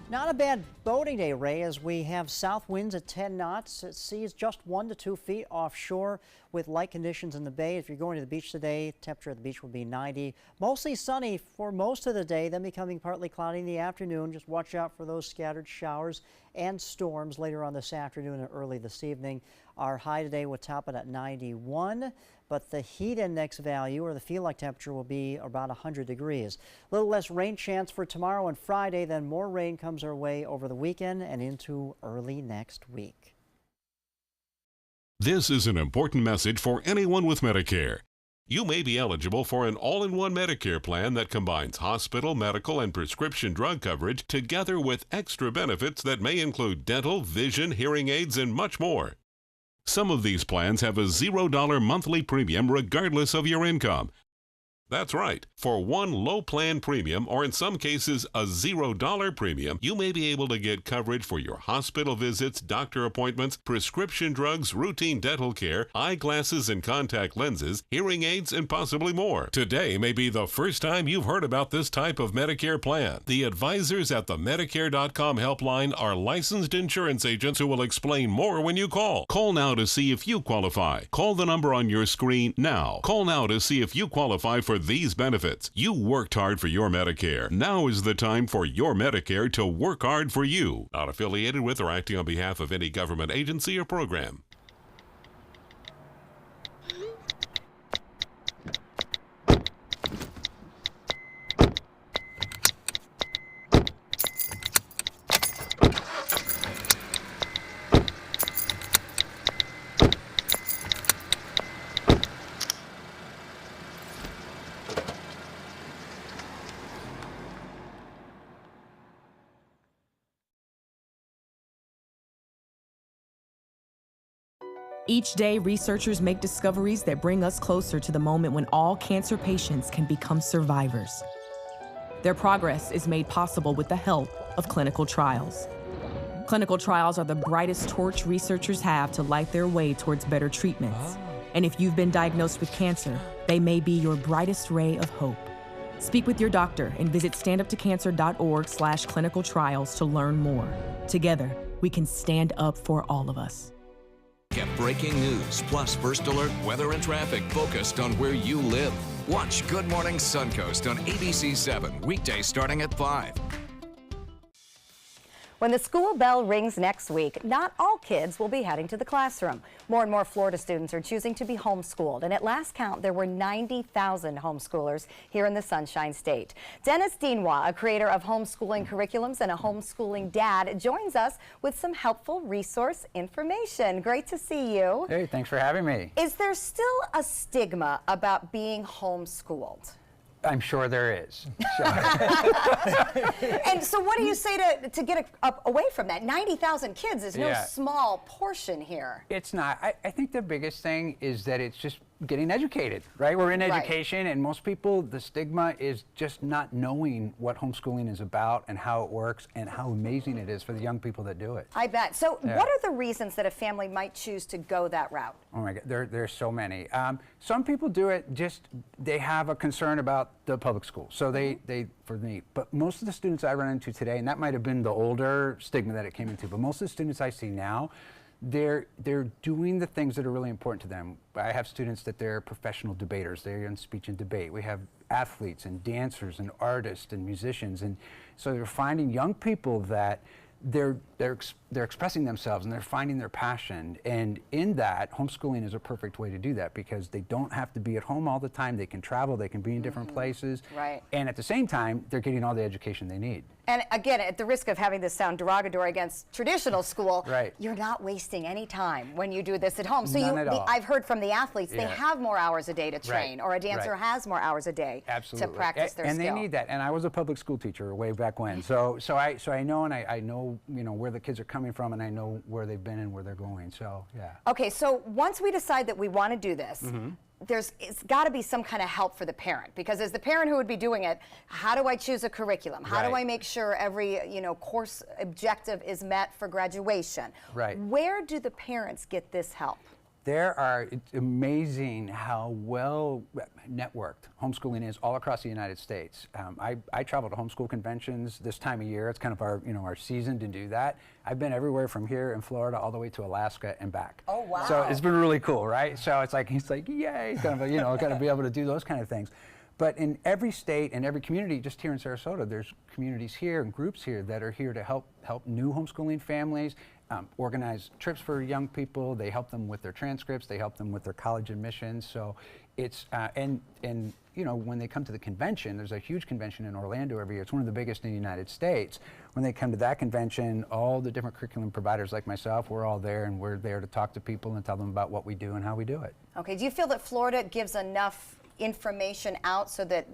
Not a bad boating day, Ray, as we have south winds at 10 knots. Seas just 1 to 2 feet offshore with light conditions in the bay. If you're going to the beach today, temperature at the beach will be 90. Mostly sunny for most of the day, then becoming partly cloudy in the afternoon. Just watch out for those scattered showers and storms later on this afternoon and early this evening. Our high today will top it at 91, but the heat index value, or the feel-like temperature, will be about 100 degrees. A little less rain chance for tomorrow and Friday, then more rain comes our way over the weekend and into early next week. This is an important message for anyone with Medicare. You may be eligible for an all-in-one Medicare plan that combines hospital, medical, and prescription drug coverage together with extra benefits that may include dental, vision, hearing aids, and much more. Some of these plans have a $0 monthly premium regardless of your income. That's right. For one low plan premium, or in some cases a $0 premium, you may be able to get coverage for your hospital visits, doctor appointments, prescription drugs, routine dental care, eyeglasses and contact lenses, hearing aids, and possibly more. Today may be the first time you've heard about this type of Medicare plan. The advisors at the Medicare.com helpline are licensed insurance agents who will explain more when you call. Call now to see if you qualify. Call the number on your screen now. Call now to see if you qualify for for these benefits. You worked hard for your Medicare. Now is the time for your Medicare to work hard for you. Not affiliated with or acting on behalf of any government agency or program. Each day, researchers make discoveries that bring us closer to the moment when all cancer patients can become survivors. Their progress is made possible with the help of clinical trials. Clinical trials are the brightest torch researchers have to light their way towards better treatments. And if you've been diagnosed with cancer, they may be your brightest ray of hope. Speak with your doctor and visit standuptocancer.org/clinical trials to learn more. Together, we can stand up for all of us. Get breaking news, plus first alert weather and traffic focused on where you live. Watch Good Morning Suncoast on ABC 7, weekdays starting at 5. When the school bell rings next week, not all kids will be heading to the classroom. More and more Florida students are choosing to be homeschooled, and at last count, there were 90,000 homeschoolers here in the Sunshine State. Dennis Dienwa, a creator of homeschooling curriculums and a homeschooling dad, joins us with some helpful resource information. Great to see you. Hey, thanks for having me. Is there still a stigma about being homeschooled? I'm sure there is. And so what do you say to get away from that? 90,000 kids is no small portion here. It's not. I think the biggest thing is that it's just getting educated, right? We're in education, and most people, the stigma is just not knowing what homeschooling is about and how it works and how amazing it is for the young people that do it. I bet. So what are the reasons that a family might choose to go that route? Oh my God, there's so many. Some people do it just, they have a concern about the public school. So for me, but most of the students I run into today, and that might have been the older stigma that it came into, but most of the students I see now, they're doing the things that are really important to them. I have students that they're professional debaters. They're in speech and debate. We have athletes and dancers and artists and musicians. And so they're finding young people that they're expressing themselves and they're finding their passion. And in that, homeschooling is a perfect way to do that because they don't have to be at home all the time. They can travel. They can be in different places. Right. And at the same time, they're getting all the education they need. And again, at the risk of having this sound derogatory against traditional school, you're not wasting any time when you do this at home. So None at all. I've heard from the athletes, they have more hours a day to train, or a dancer has more hours a day to practice their skill. And they need that. And I was a public school teacher way back when. So I know, and I know, where the kids are coming from, and I know where they've been and where they're going. So, yeah. Okay, so once we decide that we want to do this, it's got to be some kind of help for the parent, because as the parent who would be doing it, how do I choose a curriculum? How do I make sure every course objective is met for graduation? Right. Where do the parents get this help? It's amazing how well networked homeschooling is all across the United States. I travel to homeschool conventions this time of year. It's kind of our, our season to do that. I've been everywhere from here in Florida all the way to Alaska and back. Oh, wow. So it's been really cool, right? So it's like, yay, kind of, kind of be able to do those kind of things. But in every state and every community, just here in Sarasota, there's communities here and groups here that are here to help new homeschooling families, organize trips for young people. They help them with their transcripts. They help them with their college admissions. So it's, and when they come to the convention, there's a huge convention in Orlando every year. It's one of the biggest in the United States. When they come to that convention, all the different curriculum providers like myself, we're all there, and we're there to talk to people and tell them about what we do and how we do it. Okay, do you feel that Florida gives enough information out so that,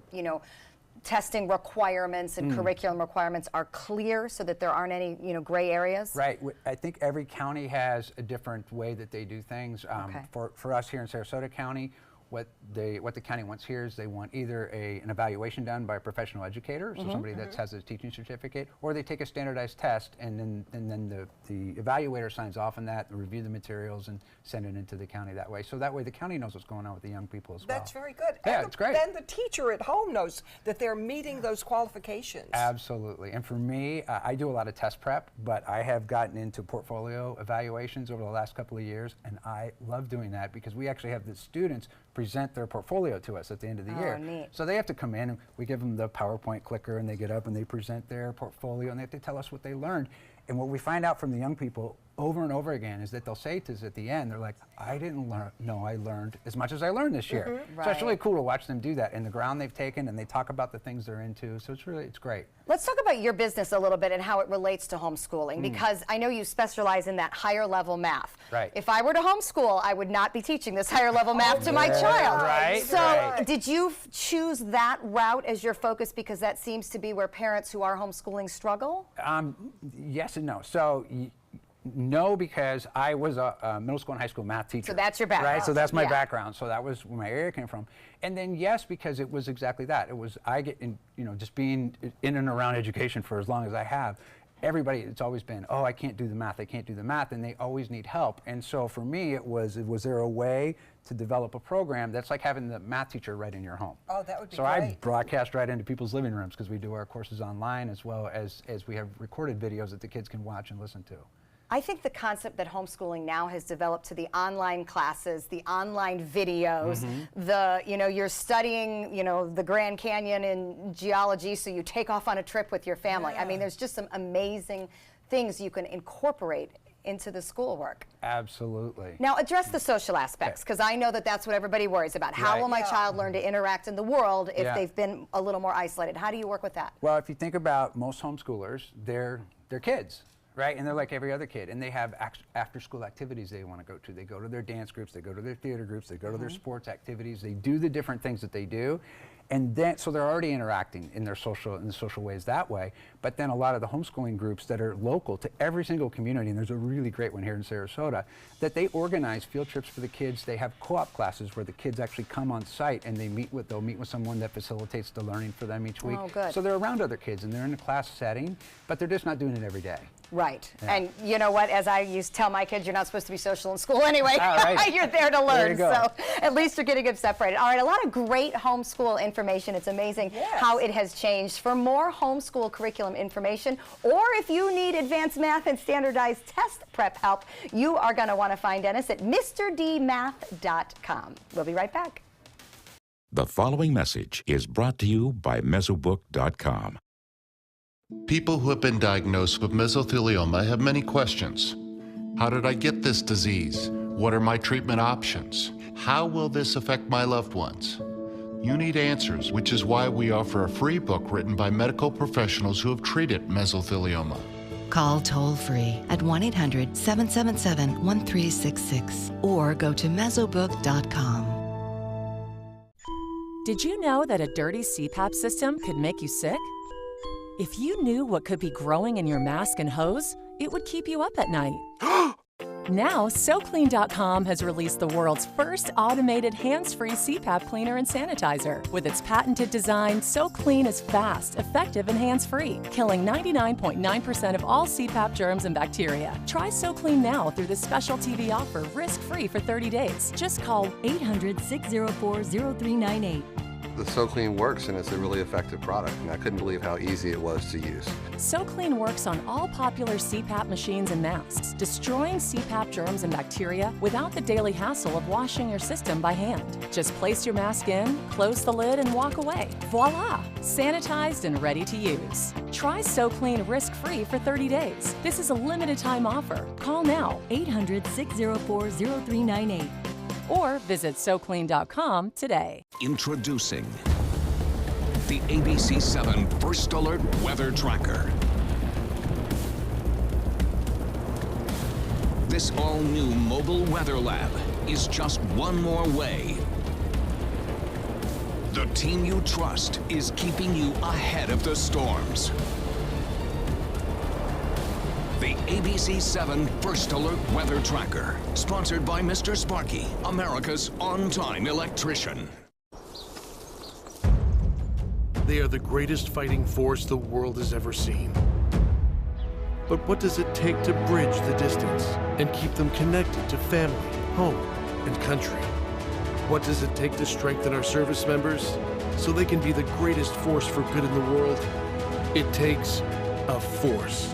testing requirements and curriculum requirements are clear so that there aren't any, gray areas? Right. I think every county has a different way that they do things. For us here in Sarasota County, what the county wants here is they want either an evaluation done by a professional educator, so somebody that has a teaching certificate, or they take a standardized test, and then the evaluator signs off on that, review the materials, and send it into the county that way. So that way the county knows what's going on with the young people as well. That's very good. Yeah, it's great. Then the teacher at home knows that they're meeting those qualifications. Absolutely. And for me, I do a lot of test prep, but I have gotten into portfolio evaluations over the last couple of years, and I love doing that because we actually have the students present their portfolio to us at the end of the year. Neat. So they have to come in and we give them the PowerPoint clicker and they get up and they present their portfolio and they have to tell us what they learned. And what we find out from the young people over and over again is that they'll say to us at the end, they're like, I didn't know I learned as much as I learned this year. So it's really cool to watch them do that and the ground they've taken, and they talk about the things they're into. So it's great. Let's talk about your business a little bit and how it relates to homeschooling, because I know you specialize in that higher level math. Right. If I were to homeschool, I would not be teaching this higher level math to my child. Right. So did you choose that route as your focus because that seems to be where parents who are homeschooling struggle? Yes and no. So no, because I was a middle school and high school math teacher. So that's your background. Right, so that's my background. So that was where my area came from. And then yes, because it was exactly that. It was, I get in, just being in and around education for as long as I have, everybody, it's always been, oh, I can't do the math, and they always need help. And so for me, was there a way to develop a program that's like having the math teacher right in your home? Oh, that would be so great. I broadcast right into people's living rooms because we do our courses online as well as we have recorded videos that the kids can watch and listen to. I think the concept that homeschooling now has developed to the online classes, the online videos, you're studying, the Grand Canyon in geology, so you take off on a trip with your family. I mean, there's just some amazing things you can incorporate into the schoolwork. Absolutely. Now, address the social aspects, because I know that that's what everybody worries about. How will my child learn to interact in the world if they've been a little more isolated? How do you work with that? Well, if you think about most homeschoolers, they're kids. Right, and they're like every other kid, and they have after-school activities they want to go to. They go to their dance groups, they go to their theater groups, they go to their sports activities. They do the different things that they do, and then so they're already interacting in the social ways that way. But then a lot of the homeschooling groups that are local to every single community, and there's a really great one here in Sarasota, that they organize field trips for the kids. They have co-op classes where the kids actually come on site and they'll meet with someone that facilitates the learning for them each week. Oh, good. So they're around other kids and they're in a class setting, but they're just not doing it every day. Right. Yeah. And you know what? As I used to tell my kids, you're not supposed to be social in school anyway. You're there to learn. There you go. So at least you're getting them separated. All right, a lot of great homeschool information. It's amazing how it has changed. For more homeschool curriculum information, or if you need advanced math and standardized test prep help, you are going to want to find Dennis at MrDmath.com. We'll be right back. The following message is brought to you by Mesobook.com. People who have been diagnosed with mesothelioma have many questions. How did I get this disease? What are my treatment options? How will this affect my loved ones? You need answers, which is why we offer a free book written by medical professionals who have treated mesothelioma. Call toll-free at 1-800-777-1366 or go to Mesobook.com. Did you know that a dirty CPAP system could make you sick? If you knew what could be growing in your mask and hose, it would keep you up at night. Now, SoClean.com has released the world's first automated hands-free CPAP cleaner and sanitizer. With its patented design, SoClean is fast, effective, and hands-free, killing 99.9% of all CPAP germs and bacteria. Try SoClean now through this special TV offer, risk-free for 30 days. Just call 800-604-0398. The SoClean works, and it's a really effective product, and I couldn't believe how easy it was to use. SoClean works on all popular CPAP machines and masks, destroying CPAP germs and bacteria without the daily hassle of washing your system by hand. Just place your mask in, close the lid, and walk away. Voila! Sanitized and ready to use. Try SoClean risk-free for 30 days. This is a limited-time offer. Call now, 800-604-0398. Or visit SoClean.com today. Introducing the ABC7 First Alert Weather Tracker. This all-new mobile weather lab is just one more way. The team you trust is keeping you ahead of the storms. The ABC7 First Alert Weather Tracker, sponsored by Mr. Sparky, America's on-time electrician. They are the greatest fighting force the world has ever seen. But what does it take to bridge the distance and keep them connected to family, home, and country? What does it take to strengthen our service members so they can be the greatest force for good in the world? It takes a force.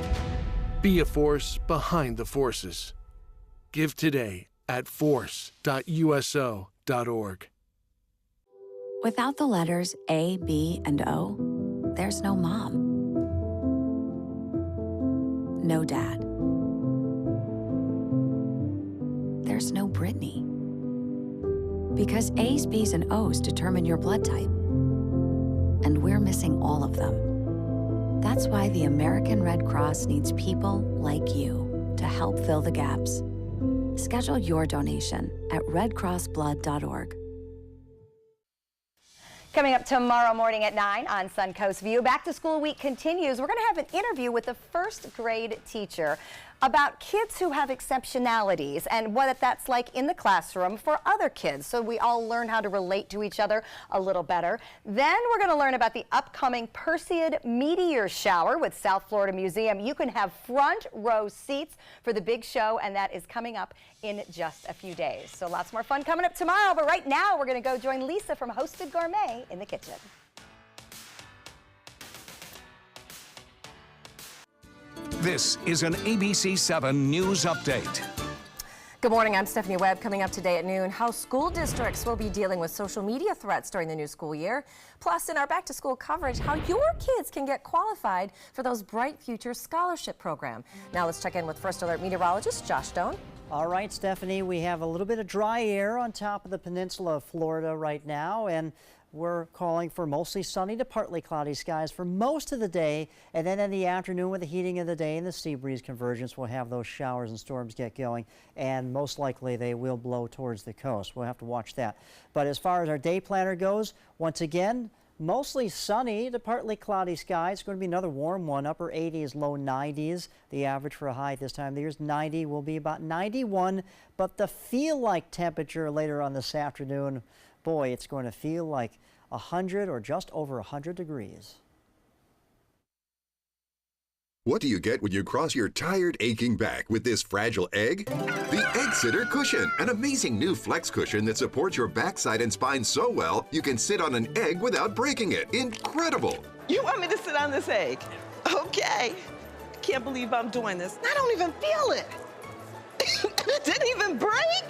Be a force behind the forces. Give today at force.uso.org. Without the letters A, B, and O, there's no mom. No dad. There's no Brittany. Because A's, B's, and O's determine your blood type. And we're missing all of them. That's why the American Red Cross needs people like you to help fill the gaps. Schedule your donation at redcrossblood.org. Coming up tomorrow morning at 9 on Suncoast View, Back to School Week continues. We're going to have an interview with the first grade teacher about kids who have exceptionalities and what that's like in the classroom for other kids, so we all learn how to relate to each other a little better. Then we're going to learn about the upcoming Perseid meteor shower with South Florida Museum. You can have front row seats for the big show, and that is coming up in just a few days. So lots more fun coming up tomorrow, but right now we're going to go join Lisa from Hosted Gourmet in the kitchen. This is an ABC 7 News Update. Good morning, I'm Stephanie Webb. Coming up today at noon, how school districts will be dealing with social media threats during the new school year. Plus, in our back to school coverage, how your kids can get qualified for those Bright Future Scholarship Program. Now let's check in with First Alert meteorologist Josh Stone. All right, Stephanie, we have a little bit of dry air on top of the peninsula of Florida right now, and we're calling for mostly sunny to partly cloudy skies for most of the day, and then in the afternoon with the heating of the day and the sea breeze convergence, we'll have those showers and storms get going, and most likely they will blow towards the coast. We'll have to watch that. But as far as our day planner goes, once again, mostly sunny to partly cloudy skies. It's going to be another warm one, upper 80s, low 90s. The average for a high at this time of the year is 90. Will be about 91, but the feel-like temperature later on this afternoon, boy, it's going to feel like 100 or just over 100 degrees. What do you get when you cross your tired, aching back with this fragile egg? The Egg Sitter Cushion, an amazing new flex cushion that supports your backside and spine so well you can sit on an egg without breaking it. Incredible! You want me to sit on this egg? Okay. I can't believe I'm doing this. I don't even feel it. It didn't even break?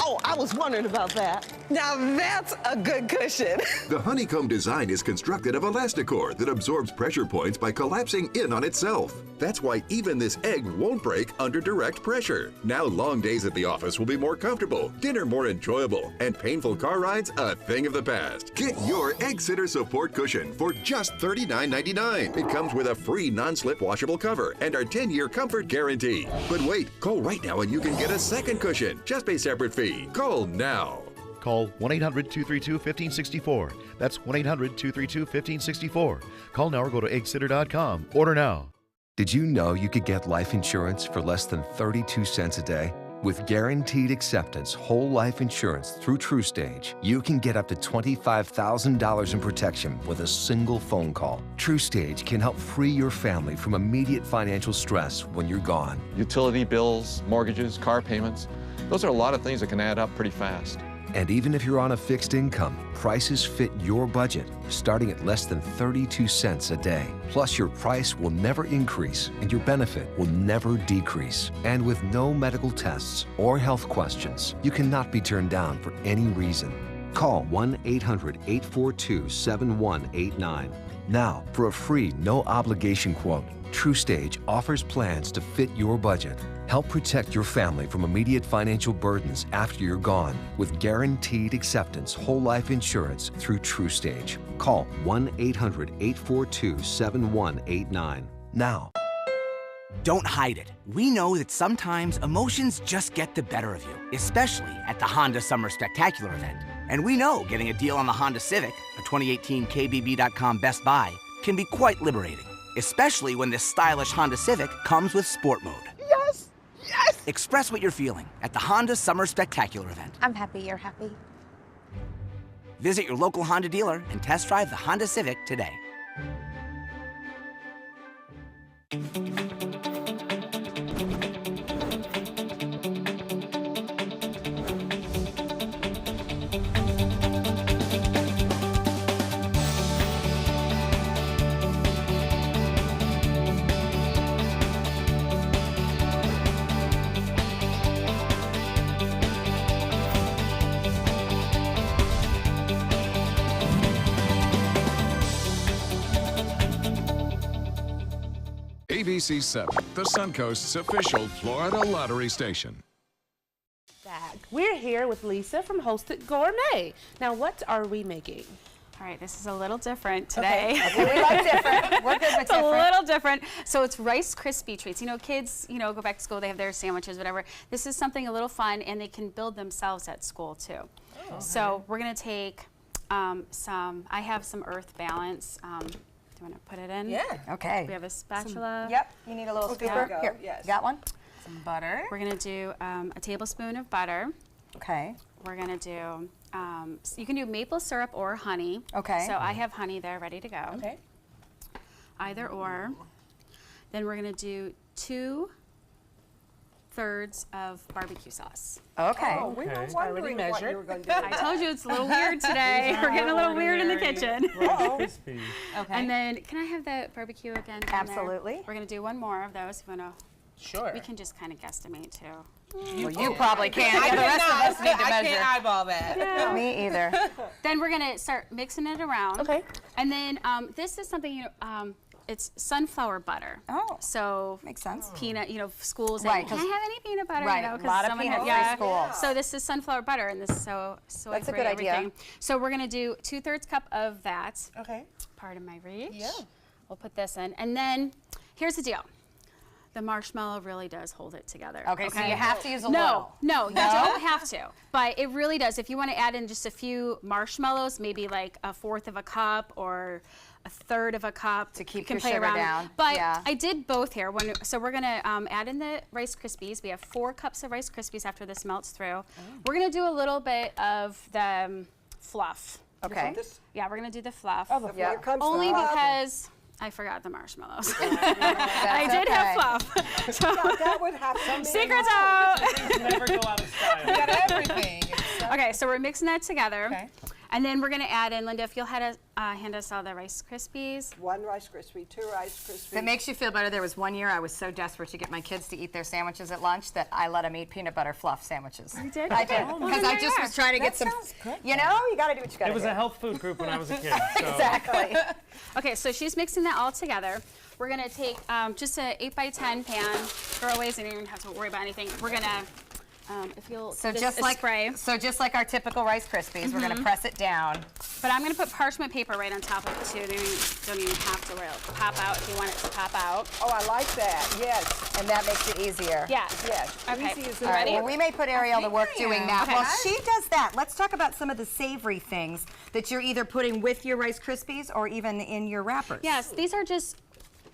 Oh, I was wondering about that. Now that's a good cushion. The honeycomb design is constructed of Elasticor that absorbs pressure points by collapsing in on itself. That's why even this egg won't break under direct pressure. Now long days at the office will be more comfortable, dinner more enjoyable, and painful car rides a thing of the past. Get your Egg Sitter Support Cushion for just $39.99. It comes with a free non-slip washable cover and our 10-year comfort guarantee. But wait, call right now and you can get a second cushion. Just pay separate fee. Call now. Call 1-800-232-1564. That's 1-800-232-1564. Call now or go to eggsitter.com. Order now. Did you know you could get life insurance for less than 32 cents a day? With guaranteed acceptance whole life insurance through TrueStage, you can get up to $25,000 in protection with a single phone call. TrueStage can help free your family from immediate financial stress when you're gone. Utility bills, mortgages, car payments, those are a lot of things that can add up pretty fast. And even if you're on a fixed income, prices fit your budget, starting at less than 32 cents a day. Plus, your price will never increase and your benefit will never decrease. And with no medical tests or health questions, you cannot be turned down for any reason. Call 1-800-842-7189. Now, for a free, no-obligation quote, TrueStage offers plans to fit your budget. Help protect your family from immediate financial burdens after you're gone with guaranteed acceptance whole life insurance through TrueStage. Call 1-800-842-7189 now. Don't hide it. We know that sometimes emotions just get the better of you, especially at the Honda Summer Spectacular event. And we know getting a deal on the Honda Civic, a 2018 KBB.com Best Buy, can be quite liberating, especially when this stylish Honda Civic comes with Sport Mode. Yes! Yes! Express what you're feeling at the Honda Summer Spectacular event. I'm happy you're happy. Visit your local Honda dealer and test drive the Honda Civic today. ABC 7, the Suncoast's official Florida lottery station. Back. We're here with Lisa from Hosted Gourmet. Now, what are we making? All right, this is a little different today. Okay, we like different. We're good with It's a different. little different. So it's Rice Krispie treats. You know, kids, you know, go back to school, they have their sandwiches, whatever. This is something a little fun, and they can build themselves at school, too. Oh, so we're going to take I have some Earth Balance. Do you want to put it in? Yeah. Okay. We have a spatula. Yep, you need a little scooper. Here, yes. got one? Some butter. We're going to do a tablespoon of butter. Okay. We're going to do, you can do maple syrup or honey. Okay. So I have honey there ready to go. Okay. Either or. Then we're going to do 2/3 of barbecue sauce. Okay. Oh, we were wondering what you were going to do. I told you it's a little weird today. We're getting a little weird in the kitchen. Krispie. Okay. And then, can I have the barbecue again? from there? Absolutely. We're going to do one more of those. If you want to. Sure. We can just kind of guesstimate too. Well, you probably can't. I The rest of us need to I measure. can't eyeball that. Yeah. Me either. Then we're gonna start mixing it around. Okay. And then this is something it's sunflower butter. Oh. So makes sense. Peanut, schools. Right, Can I have any peanut butter? right, You know, a lot of someone peanut had- free school. So this is sunflower butter, and this is soy That's a free good idea. everything. So we're gonna do 2/3 cup of that. Okay. Pardon my reach. Yeah. We'll put this in, and then here's the deal. The marshmallow really does hold it together. Okay, so you have to use a little. No, you don't have to. But it really does. If you want to add in just a few marshmallows, maybe like 1/4 of a cup or 1/3 of a cup to keep you can your play sugar around. down. But Yeah. I did both here. So we're gonna add in the Rice Krispies. We have 4 cups of Rice Krispies after this melts through. We're gonna do a little bit of the fluff. Okay. Yeah, we're gonna do the fluff. Oh, here comes the Only fluff. because I forgot the marshmallows. I That's did okay. have fluff. So That would have to be secrets out. Things never go out of style. You got everything. Okay, so we're mixing that together. Okay. And then we're gonna add in, Linda, if you'll hand us all the Rice Krispies. 1 Rice Krispie, 2 Rice Krispies. If it makes you feel better, there was one year I was so desperate to get my kids to eat their sandwiches at lunch that I let them eat peanut butter fluff sandwiches. You did? I did. Oh, Because well, I just there was trying to get some, you know, you gotta do what you gotta It was do. a health food group when I was a kid. So. Exactly. Okay, so she's mixing that all together. We're gonna take just a 8x10 pan. Throwaways, and you don't even have to worry about anything. We're gonna, if you'll, So this just is like spray. so just like our typical Rice Krispies, we're gonna press it down. But I'm gonna put parchment paper right on top of it too. They don't even have to pop out if you want it to pop out. Oh, I like that. Yes. And that makes it easier. Yeah. Yes. Okay. Easy as You All right, ready? well, we may put Ariel to work doing that. Okay. While she does that, let's talk about some of the savory things that you're either putting with your Rice Krispies or even in your wrappers. Yes, these are just.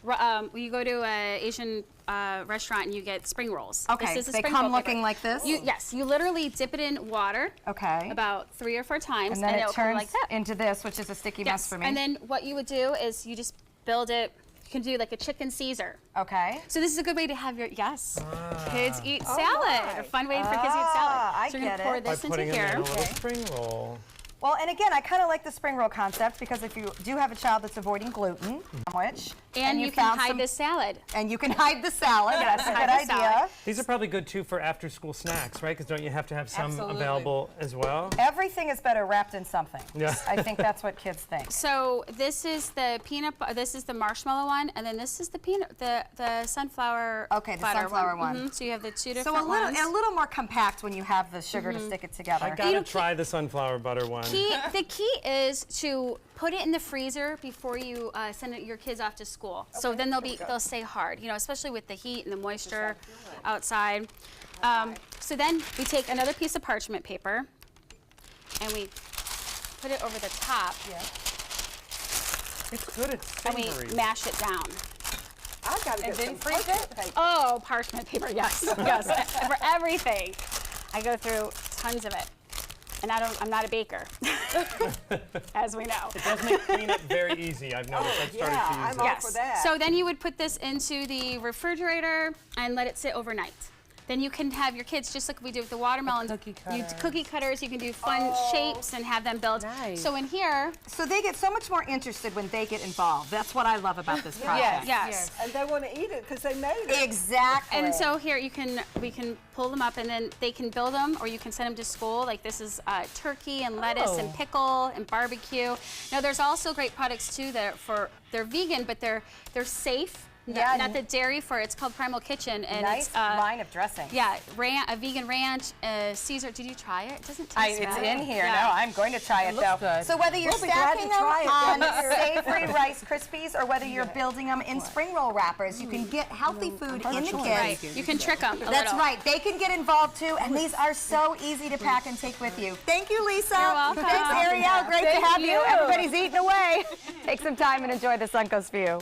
You go to an Asian restaurant and you get spring rolls. Okay, This is a they spring come roll looking paper. like this? Yes, you literally dip it in water. Okay. About 3 or 4 times, And then it it'll come turns like that. into this, which is a sticky mess Yes, for me. and then what you would do is you just build it. You can do like a chicken Caesar. Okay. So this is a good way to have your kids eat salad. right. A fun way for kids to eat salad. I So you're get gonna pour it. By this into putting here. in a little spring roll. Well, and again, I kind of like the spring roll concept because if you do have a child that's avoiding gluten, sandwich, And you can found hide some- the salad. And you can hide the salad. Yeah, That's a hide good the idea. salad. These are probably good too for after-school snacks, right? Because don't you have to have some Absolutely. available as well? Everything is better wrapped in something. Yeah. I think that's what kids think. So this is the this is the marshmallow one, and then this is the the sunflower. Okay, the butter sunflower one. Mhm, so you have the 2 So different a little, ones. a little more compact when you have the sugar to stick it together. I gotta try the sunflower butter one. The key is to put it in the freezer before you send your kids off to school. So then they'll stay hard, especially with the heat and the moisture outside. So then we take another piece of parchment paper and we put it over the top. It's good, it's And savory. we mash it down. I gotta get some parchment paper. Oh, parchment paper, yes, yes, for everything. I go through tons of it. And I'm not a baker, as we know. It does make cleanup very easy. I've noticed. I've started to use I'm it. all Yes. for that. So then you would put this into the refrigerator and let it sit overnight. Then you can have your kids, just like we do with the watermelon, cookie cutters. You can do fun shapes and have them build. Nice. So in here, So they get so much more interested when they get involved. That's what I love about this project. yes. And they want to eat it because they made it. Exactly. And so here we can pull them up and then they can build them, or you can send them to school. Like this is turkey and lettuce and pickle and barbecue. Now there's also great products too that they're vegan, but they're safe not the dairy for it. It's called Primal Kitchen, and nice it's line of dressing. Yeah, a vegan ranch, Caesar. Did you try it? It doesn't taste It's bad. in here. Yeah. No, I'm going to try it though. Good. So whether you're We'll be glad stacking to them try on it. savory Rice Krispies or whether you're building them in spring roll wrappers, you can get healthy food in the kids. Right. You can trick them. That's right. They can get involved too, and these are so easy to pack and take with you. Thank you, Lisa. You're welcome. Thanks, Ariel. Great to Thank have you. you. Everybody's eating away. Take some time and enjoy the Suncoast view.